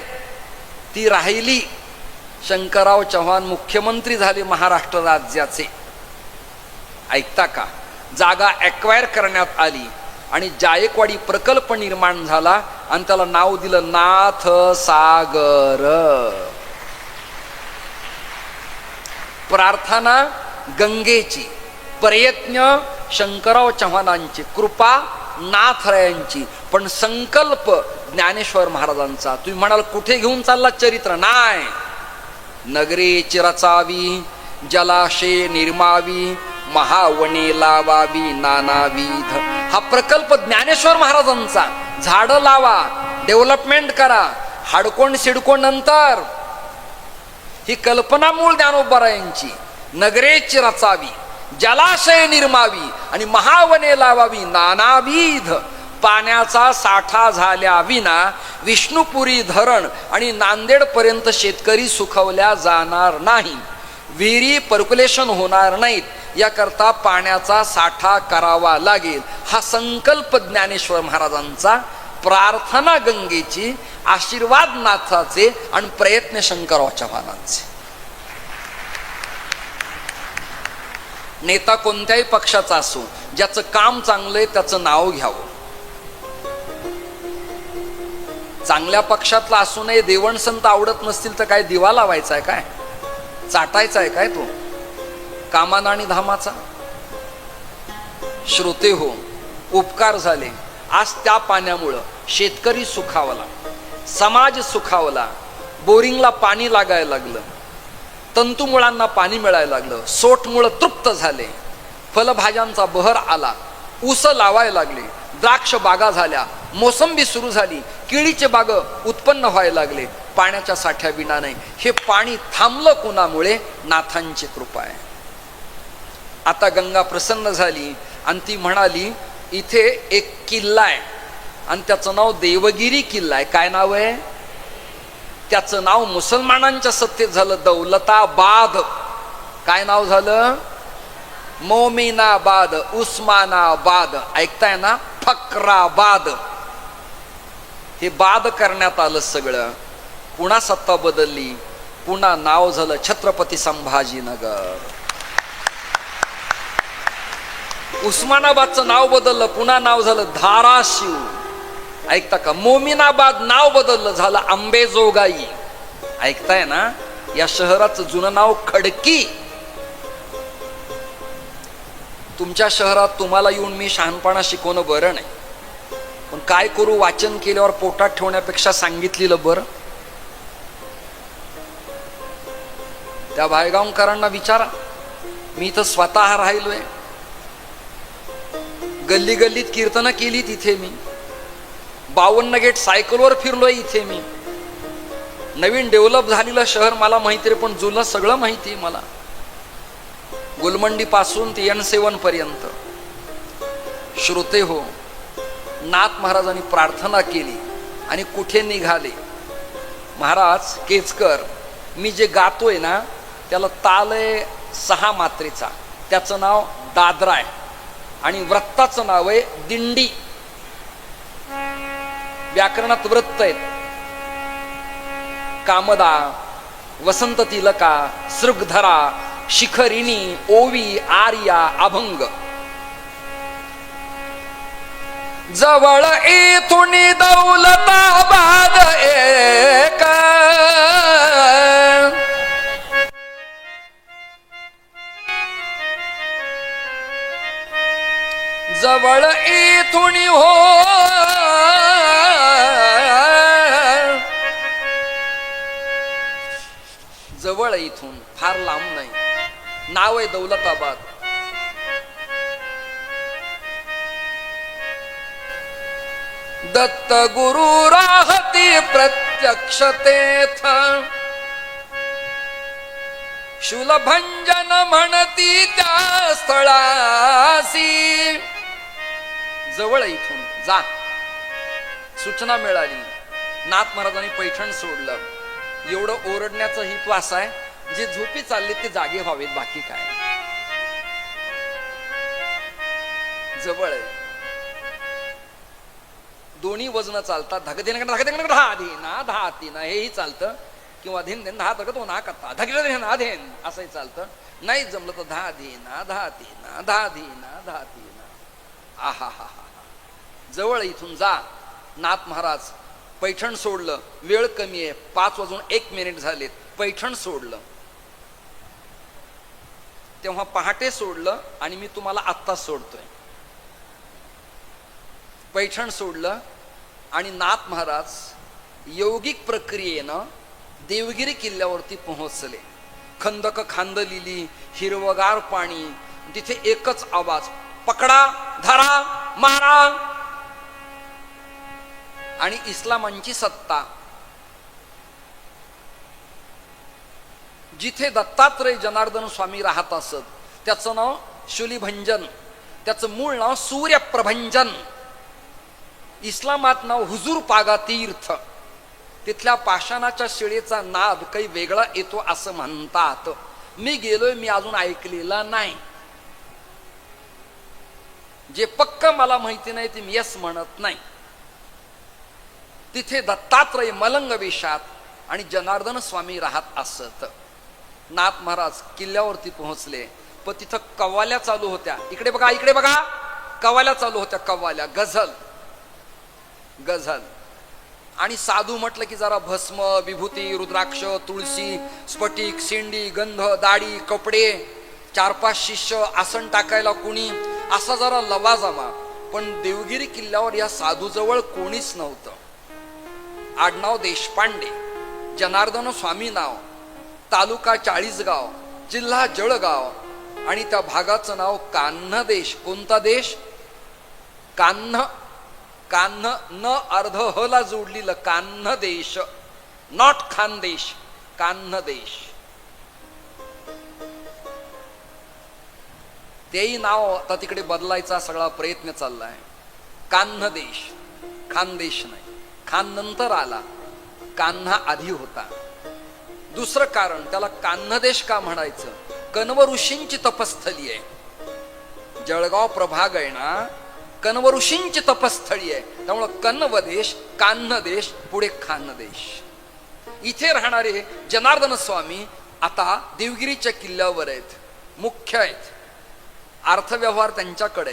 ती राहिली. शंकरराव चव्हाण मुख्यमंत्री झाले महाराष्ट्र राज्याचे. ऐकता का. जागा ॲक्वायर करण्यात आली आणि जायकवाडी प्रकल्प निर्माण झाला आणि त्याला नाव दिलं नाथ सागर. प्रार्थना गंगेची, प्रयत्न शंकरराव चव्हाणांची, कृपा नाथरायांची, पण संकल्प ज्ञानेश्वर महाराजांचा. तुम्ही म्हणाल कुठे घेऊन चालला चरित्र. नाही. नगरेची रचावी, जलाशय निर्मावी, महावने लावावी नानाविध. हा प्रकल्प ज्ञानेश्वर महाराजांचा. झाडं लावा, डेव्हलपमेंट करा, हाडकोण सिडकोण नंतर. ही कल्पना मूळ ज्ञानोबरायांची. नगरेची रचावी, जलाशय निर्मावी आणि महावने लावावी नानाविध. पाण्याचा साठा झाल्या विना विष्णुपुरी धरण आणि नांदेड पर्यंत शेतकरी सुखवल्या जाणार नाही. विहिरी पर्क्युलेशन होणार नाहीत, याकरता पाण्याचा साठा करावा लागेल. हा संकल्प ज्ञानेश्वर महाराजांचा, प्रार्थना गंगेची, आशीर्वाद नाथाचे आणि प्रयत्न शंकरराव चव्हाणांचे. नेता कोणत्याही पक्षाचा असो, ज्याचं काम चांगलंय त्याचं नाव घ्यावं. चांगल्या पक्षातला असू नये. देवण संत आवडत नसतील तर काय दिवा लावायचा आहे काय, चाटायचा आहे काय तो कामाना आणि धामाचा. श्रोते हो, उपकार झाले. आज त्या पाण्यामुळं शेतकरी सुखावला, समाज सुखावला, बोरिंगला पाणी लागायला लागलं, तंतुमुळांना पाणी मिळायला लागलं, सोटमुळं तृप्त झाले, फलभाज्यांचा बहर आला, ऊस लावायला लागले, द्राक्ष बागा झाल्या, मोसंबी सुरू झाली, केळीचे बाग उत्पन्न व्हायला लागले. पाण्याच्या साठ्या विना नाही. हे पाणी थांबलं कोणामुळे? नाथांची कृपा आहे. आता गंगा प्रसन्न झाली आणि ती म्हणाली, इथे एक किल्ला आहे आणि त्याचं नाव देवगिरी किल्ला आहे. काय नाव आहे त्याचं? नाव मुसलमानांच्या सत्तेत झालं दौलताबाद. काय नाव झालं? मोमिनाबाद, उस्मानाबाद. ऐकताय ना? फकराबाद. हे बाद करण्यात आलं सगळं. पुन्हा सत्ता बदलली, पुन्हा नाव झालं छत्रपती संभाजीनगर. उस्मानाबादचं नाव बदललं, पुन्हा नाव झालं धाराशिव. ऐकता का? मोमिनाबाद नाव बदललं, झालं अंबेजोगाई. ऐकताय ना? या शहराचं जुनं नाव खडकी. तुमच्या शहरात तुम्हाला येऊन मी शहाणपणा शिकवणं बरं नाही, पण काय करू, वाचन केल्यावर पोटात ठेवण्यापेक्षा सांगितलेलं बरं. त्या भायगावकरांना विचारा, मी इथं स्वतः राहिलोय. गल्ली गल्लीत कीर्तनं केली तिथे मी, 52 गेट सायकलवर फिरलोय इथे मी. नवीन डेव्हलप झालेलं शहर मला माहिती रे, पण जुनं सगळं माहिती आहे मला. गुलमंडी पासून ते N7 पर्यंत. श्रोते हो, नाथ महाराजांनी प्रार्थना केली आणि कुठे निघाले. महाराज केचकर, मी जे गातोय ना त्याला ताल आहे 6 मात्रेचा, त्याचं नाव दादरा आहे आणि व्रताचं नाव आहे दिंडी. व्याकरणात वृत्त आहेत: कामदा, वसंत तिलका, सृगधरा, शिखरिणी, ओवी, आर्या, अभंग. जवळ येथून दौलताबाद एक, जवळ येथून हो जवळ इथून, फार लांब नाही. नाव आहे दौलताबाद. दत्त गुरु राहती प्रत्यक्ष तेथ, शूलभंजन म्हणती त्या स्थळासी. जवळ इथून जा, सूचना मिळाली. नाथ महाराजांनी पैठण सोडलं. एवढं ओरडण्याचा हेतू असा आहे, जे झोपी चालले ते जागे व्हावेत, बाकी काय. जवळ आहे. दोन्ही वजन चालतात. धगधेन धा धीना धा तीना हेही चालतं, किंवा धिन धिन धा तगतो ना कथा धगधेन आधेन असंही चालतं. नाही जमलं तर धा धीना धा तीना धा धीना धा तीना. आहा हा हा. जवळ इथून जा. नाथ महाराज पैठण सोडलं. वेळ कमी आहे, 5:01 झालेत. पैठण सोडलं तेव्हा पहाटे सोडलं आणि मी तुम्हाला आत्ता सोडतोय. पैठण सोडलं आणि नाथ महाराज यौगिक प्रक्रियेनं देवगिरी किल्ल्यावरती पोहोचले. खंदक खांदलेली, हिरवगार पाणी, तिथे एकच आवाज: पकडा, धरा, मारा. आणि इस्लामांची सत्ता. जिथे दत्तात्रय जनार्दन स्वामी राहत असत त्याचं नाव शूलिभंजन, त्याचं मूळ नाव सूर्यप्रभंजन. इस्लामात नाव हुजूर पागा तीर्थ. तिथल्या पाषाणाच्या शिळेचा नाद काही वेगळा येतो असं म्हणतात. मी गेलोय, मी अजून ऐकलेला नाही. जे पक्क मला माहिती नाही ते मी यस म्हणत नाही. तिथे दत्तात्रय मलंग वेशात आणि जनार्दन स्वामी राहत असत. नाथ महाराज किल्ल्यावरती पोहोचले, पण तिथं कव्वाल्या चालू होत्या. इकडे बघा, इकडे बघा, कव्वाल्या चालू होत्या. कव्वाल्या, गझल गझल. आणि साधू म्हटलं की जरा भस्म, विभूती, रुद्राक्ष, तुळशी, स्फटिक, शेंडी, गंध, दाढी, कपडे, 4-5 शिष्य, आसन टाकायला कुणी, असा जरा लवाजमा. पण देवगिरी किल्ल्यावर या साधूजवळ कोणीच नव्हतं. आडनाव देशपांडे, जनार्दन स्वामी नाव, तालुका चाळीसगाव, जिल्हा जळगाव, आणि त्या भागाचं नाव कान्ह देश. कोणता देश? कान्ह. कान्ह न अर्ध हला जोडलेलं कान्ह देश, नॉट खानदेश, कान्ह देश. तेही नाव आता तिकडे बदलायचा सगळा प्रयत्न चाललाय. कान्ह देश, खानदेश नाही. खान नंतर आला, कान्हा आधी होता. दुसरं कारण त्याला कान्हदेश का म्हणायचं? कण्व ऋषींची तपस्थली आहे. जळगाव प्रभाग आहे ना, कण्व ऋषींची तपस्थळी आहे. त्यामुळं कण्वदेश, कान्हदेश, पुढे खानदेश. इथे राहणारे जनार्दन स्वामी आता देवगिरीच्या किल्ल्यावर आहेत, मुख्य आहेत. अर्थव्यवहार त्यांच्याकडे.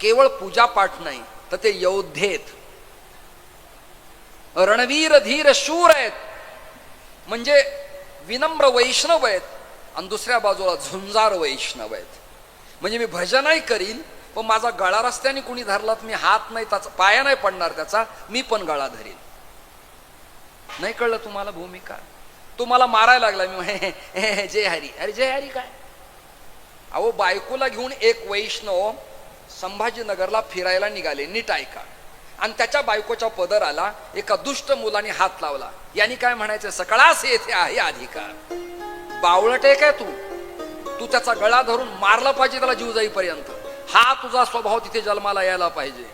केवळ पूजापाठ नाही तर ते योद्धेत, रणवीर धीर शूर आहेत. म्हणजे विनम्र वैष्णव आहेत आणि दुसऱ्या बाजूला झुंजार वैष्णव आहेत. म्हणजे मी भजनही करीन, पण माझा गळा रस्त्याने कुणी धरला तर मी हात नाही, त्याचा पाया नाही पडणार त्याचा, मी पण गळा धरीन. नाही कळलं तुम्हाला भूमिका? तुम्हाला मारायला लागला मी जय हरी. अरे जय हरी काय? अहो, बायकोला घेऊन एक वैष्णव संभाजीनगरला फिरायला निघाले, नीट ऐका. आणि त्याच्या बायकोच्या पदराला एका दुष्ट मुलाने हात लावला. यांनी काय म्हणायचं, सकळास येथे आहे अधिकार. बावळट आहे काय तू? तू त्याचा गळा धरून मारला पाहिजे त्याला जीव जाईपर्यंत. हा तुझा स्वभाव तिथे जन्माला यायला पाहिजे.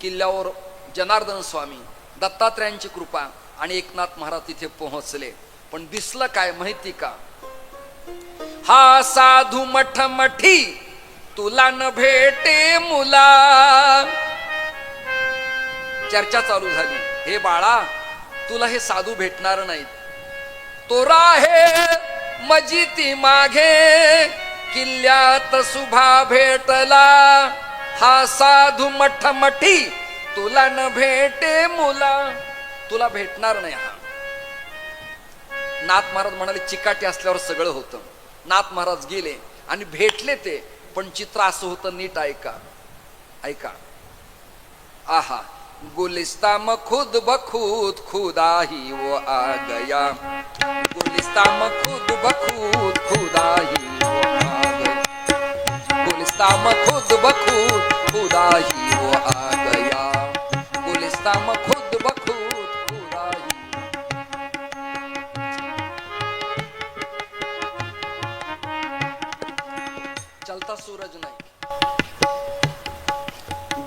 किल्ल्यावर जनार्दन स्वामी, दत्तात्रयांची कृपा आणि एकनाथ महाराज तिथे पोहोचले. पण दिसलं काय माहिती का? हा साधू मठमठी तुला न भेटे मुला. चर्चा चालू झाली. हे बाळा, तुला हे साधू भेटणार नाहीत. तोरा हे मजिती मागे किल्ल्यात सुभा भेटला. हा साधू मठमठी तुला न भेटे मुला. तुला भेटणार नाही हा. नाथ महाराज म्हणाले, चिकाटी असल्यावर सगळं होतं. नाथ महाराज गेले आणि भेटले ते. पण चित्र असं होतं, नीट ऐका, ऐका. आहा, गुलिस्ता में खुद बखुद खुदा ही वो आ गया. गुलिस्ता में खुद बखुद खुदा ही वो आ गया. गुलिस्ता में खुद बखुद खुदा ही वो आ गया. गुलिस्ता में खुद बखुद खुदा ही. चलता सूरज नहीं.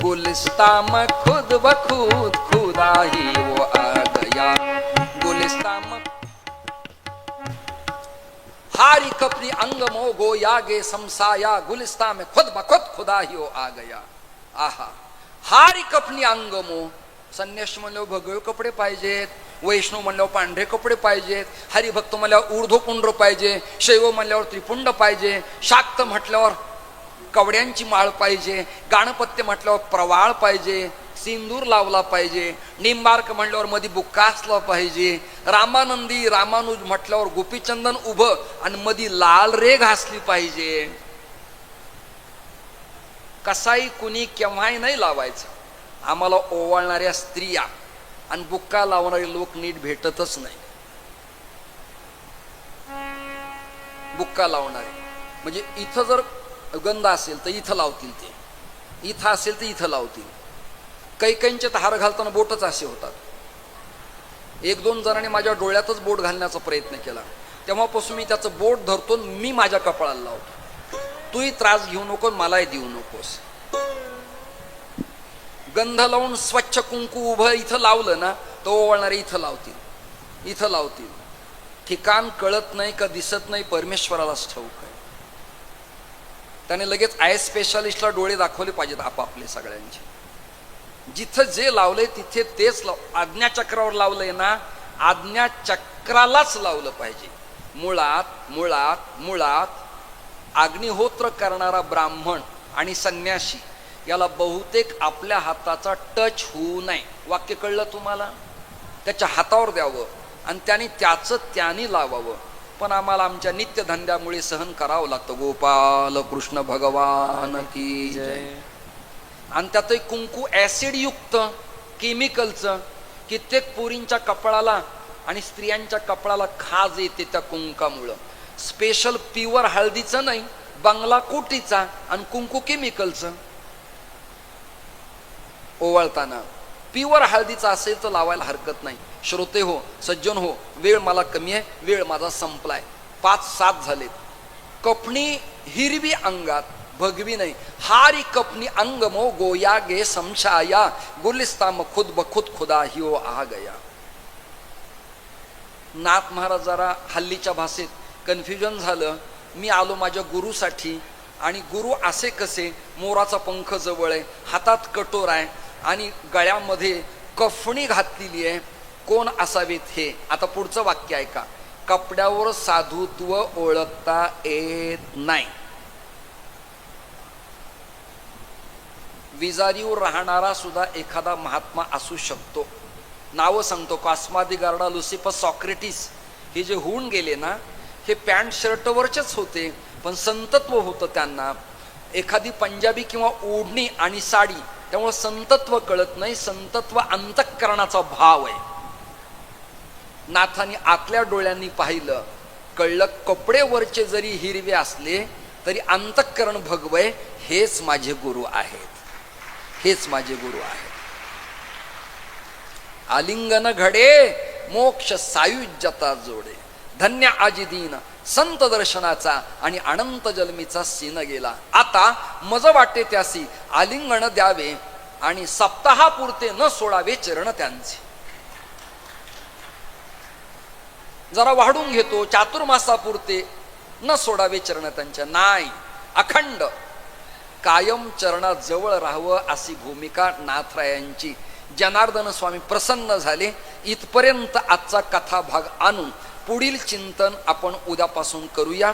गुलिस्ता में खुद बखुद खुदा ही वो आ गया. गुलिस्ता में हारी कपरी अंग मो गोया गे समसाया. गुलिस्ता में खुद बखुद खुदा ही वो आ गया. आहा, हारी कपनी अंग मो. संन्यास म्हणल्यावर भगवे कपडे पाहिजेत, वैष्णव म्हणल्यावर पांढरे कपडे पाहिजेत, हरिभक्त म्हणल्यावर ऊर्ध्वपुंड्र पाहिजे, शैव म्हणल्यावर त्रिपुंड पाहिजे, शाक्त म्हटल्यावर कवड्यांची माळ पाहिजे, गाणपत्य म्हटल्यावर प्रवाळ पाहिजे, सिंदूर लावला पाहिजे, निंबार्क म्हटल्यावर मध्ये बुक्का असला पाहिजे, रामानंदी रामानुज म्हटल्यावर गोपीचंदन उभं आणि मध्ये लाल रेघ असली पाहिजे. कसाही कुणी केव्हाही नाही लावायचं. आम्हाला ओवाळणाऱ्या स्त्रिया आणि बुक्का लावणारे लोक नीट भेटतच नाही. बुक्का लावणारे म्हणजे इथं जर गंध असेल तर इथं लावतील, ते इथं असेल तर इथं लावतील. कैकैंचे तर हार घालताना बोटच असे होतात. एक दोन जणांनी माझ्या डोळ्यातच बोट घालण्याचा प्रयत्न केला. तेव्हापासून मी त्याचं बोट धरतो, मी माझ्या कपाळाला लावतो. तूही त्रास घेऊ नको, मलाही देऊ नकोस. गंध लावून स्वच्छ कुंकू उभं इथं लावलं ना, तो ओवाळणारे इथं लावतील, इथं लावतील. ठिकाण कळत नाही का दिसत नाही, परमेश्वरालाच ठाऊक आहे. त्याने लगेच आय स्पेशालिस्टला डोळे दाखवले पाहिजेत आपापले सगळ्यांचे. जिथं जे लावलंय तिथे तेच आज्ञाचक्रावर लावलंय ना, आज्ञाचक्रालाच लावलं पाहिजे. मुळात मुळात मुळात अग्निहोत्र करणारा ब्राह्मण आणि संन्यासी याला बहुतेक आपल्या हाताचा टच होऊ नये. वाक्य कळलं तुम्हाला? त्याच्या हातावर द्यावं आणि त्याने त्याने लावावं. पण आम्हाला आमच्या नित्यधंद्यामुळे सहन करावं लागतं. गोपाल कृष्ण भगवान की जय. आणि त्यातही कुंकू ऍसिड युक्त केमिकलचं. कित्येक पोरींच्या कपाळाला आणि स्त्रियांच्या कपाळाला खाज येते त्या कुंकामुळं. स्पेशल प्युअर हळदीचं नाही, बंगला कोटीचा आणि कुंकू केमिकलचं. ओवाळताना प्युअर हळदीचा असेल तर लावायला हरकत नाही. श्रोते हो, सज्जन हो, वेळ मला कमी आहे, वेळ माझा संपलाय. 5-7 झालेत. कपणी हिरवी अंगात, भगवी नाही. हारी कपनी अंग मो गोया गे समशाया. गुलिस्ता में खुद बखुद खुदा ही वो आ गया. नाथ महाराज जरा हल्लीच्या भाषेत कन्फ्युजन झालं. मी आलो माझ्या गुरुसाठी आणि गुरु असे कसे? मोराचा पंख जवळ आहे, हातात कटोर आहे आणि गळ्यामध्ये कफणी घातलेली आहे. कोण असावेत हे? आता पुढचं वाक्य ऐका. कपड्यावर साधुत्व ओळखता येत नाही. विजारीवर राहणारा सुद्धा एखादा महात्मा असू शकतो. नावं सांगतो. कॉस्मादी गार्डा, लुसिफस, सॉक्रेटिस हे जे होऊन गेले ना, हे पॅन्ट शर्टवरचेच होते, पण संतत्व होतं त्यांना. एखादी पंजाबी किंवा ओढणी आणि साडी, त्यामुळे संतत्व कळत नाही. संतत्व अंतःकरणाचा भाव आहे. नाथांनी आतल्या डोळ्यांनी पाहिलं, कळलं. कपडे वरचे जरी हिरवे असले तरी अंतःकरण भगवय हेच माझे गुरु आहेत, हेच माझे गुरु आहेत. आलिंगन घडे मोक्ष सायुज्यता जोडे, धन्य आजी दीन संत दर्शनाचा आणि अनंत जन्मीचा सीन गेला. आता मज वाटे त्यासी आलिंगन द्यावे आणि सप्ताहापुरते न सोडावे चरण त्यांचे. जरा वाढून घेतो चातुर्मासापुरते न सोडावे चरण त्यांच्या. नाही, अखंड कायम चरणात जवळ राहावं अशी भूमिका नाथरायांची. जनार्दन स्वामी प्रसन्न झाले. इथपर्यंत आजचा कथा भाग आणून पुढील चिंतन आपण उद्यापासून करूया.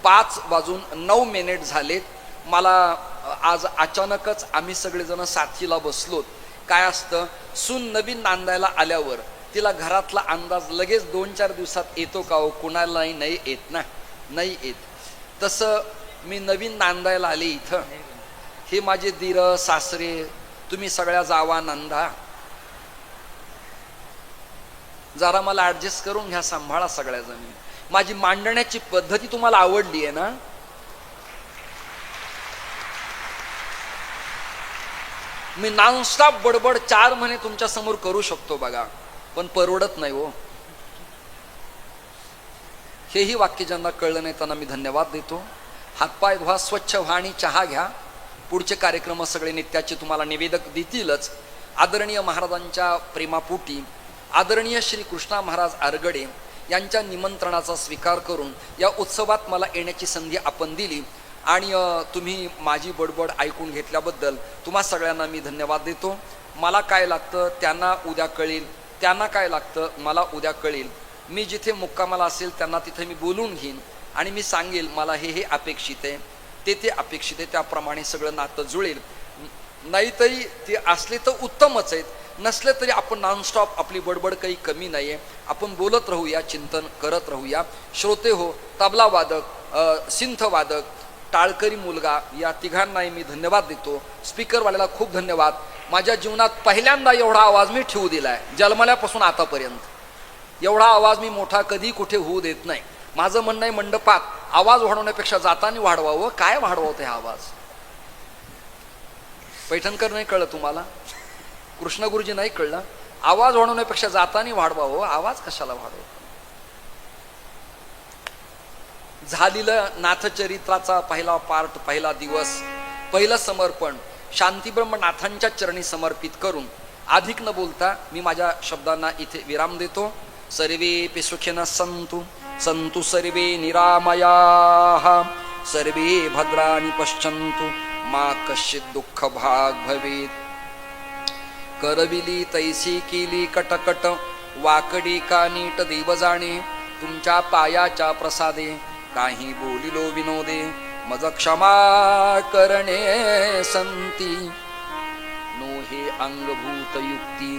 5:09 झालेत. मला आज अचानकच आम्ही सगळेजण साथीला बसलोत. काय असतं, सून नवीन नांदायला आल्यावर तिला घरातला अंदाज लगेच 2-4 दिवसात येतो का हो? कुणालाही नाही येत ना, नाही येत. तसं मी नवीन नांदायला आले इथं. हे माझे दीर सासरे, तुम्ही सगळ्या जावा नांदा, जरा मला ऍडजस्ट करून घ्या, सांभाळा सगळ्याजणी. माझी मांडण्याची पद्धती तुम्हाला आवडली आहे ना? मी नॉनस्टॉप बडबड 4 महिने तुमच्या समोर करू शकतो बघा, पण परवडत नाही हो. हेही वाक्य ज्यांना कळलं नाही त्यांना मी धन्यवाद देतो. हातपाय धुवा, स्वच्छ व्हा आणि चहा घ्या. पुढचे कार्यक्रम सगळे नित्याचे तुम्हाला निवेदक देतीलच. आदरणीय महाराजांच्या प्रेमापोटी आदरणीय श्री कृष्णा महाराज आरगडे यांच्या निमंत्रणाचा स्वीकार करून या उत्सवात मला येण्याची संधी आपण दिली आणि तुम्ही माझी बडबड ऐकून घेतल्याबद्दल तुम्हा सगळ्यांना मी धन्यवाद देतो. मला काय लागतं त्यांना उद्या कळेल, त्यांना काय लागतं मला उद्या कळेल. मी जिथे मुक्कामाला असेल त्यांना तिथे मी बोलून घेईन आणि मी सांगेल मला हे अपेक्षित आहे, ते अपेक्षित आहे, त्याप्रमाणे सगळं नातं जुळेल. नाहीतरी ते असले तर उत्तमच आहेत, नसले तरी आपण नॉनस्टॉप आपली बडबड काही कमी नाही आहे. आपण बोलत राहूया, चिंतन करत राहूया. श्रोते हो, तबला वादक, सिंथ वादक, टाळकरी मुलगा या तिघांनाही मी धन्यवाद देतो. स्पीकरवाल्याला खूप धन्यवाद. माझ्या जीवनात पहिल्यांदा एवढा आवाज मी ठेवू दिलाय जन्मल्यापासून आतापर्यंत. एवढा आवाज मी मोठा कधी कुठे होऊ देत नाही. माझं म्हणणं आहे मंडपात आवाज वाढवण्यापेक्षा जातानी वाढवावं. काय वाढवावं ते आवाज? पैठणकर नाही कळलं तुम्हाला? कृष्णगुरुजी नाही कळलं? आवाज वाढवण्यापेक्षा जातानी वाढवावं. आवाज कशाला वाढवावं? झालेलं नाथचरित्राचा पहिला पार्ट, पहिला दिवस, पहिलं समर्पण शांतीब्रह्म नाथांच्या चरणी समर्पित करून अधिक न बोलता मी माझ्या शब्दांना इथे विराम देतो. सर्वे सुखिनः सन्तु सन्तु सर्वे निरामयाः, सर्वे भद्राणि पश्यन्तु मा कश्चित् दुःख भाग भवेत्. करविली तैसी केली कटकट, वाकडी का नीट देव जाणे. तुमच्या पायाच्या प्रसादे काही बोलिलो विनोदे. मज क्षमा करणे संती, नो हे अंगभूत युक्ती.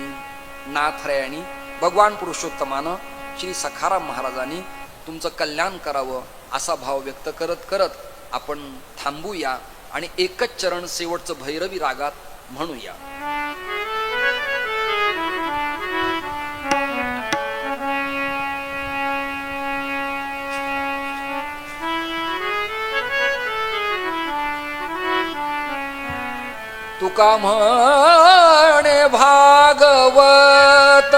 नाथरायानी भगवान पुरुषोत्तमानं श्री सखाराम महाराजांनी तुमचं कल्याण करावं असा भाव व्यक्त करत करत आपण थांबूया आणि एकच चरण शेवटचं भैरवी रागात म्हणूया. तुका म्हणे भागवत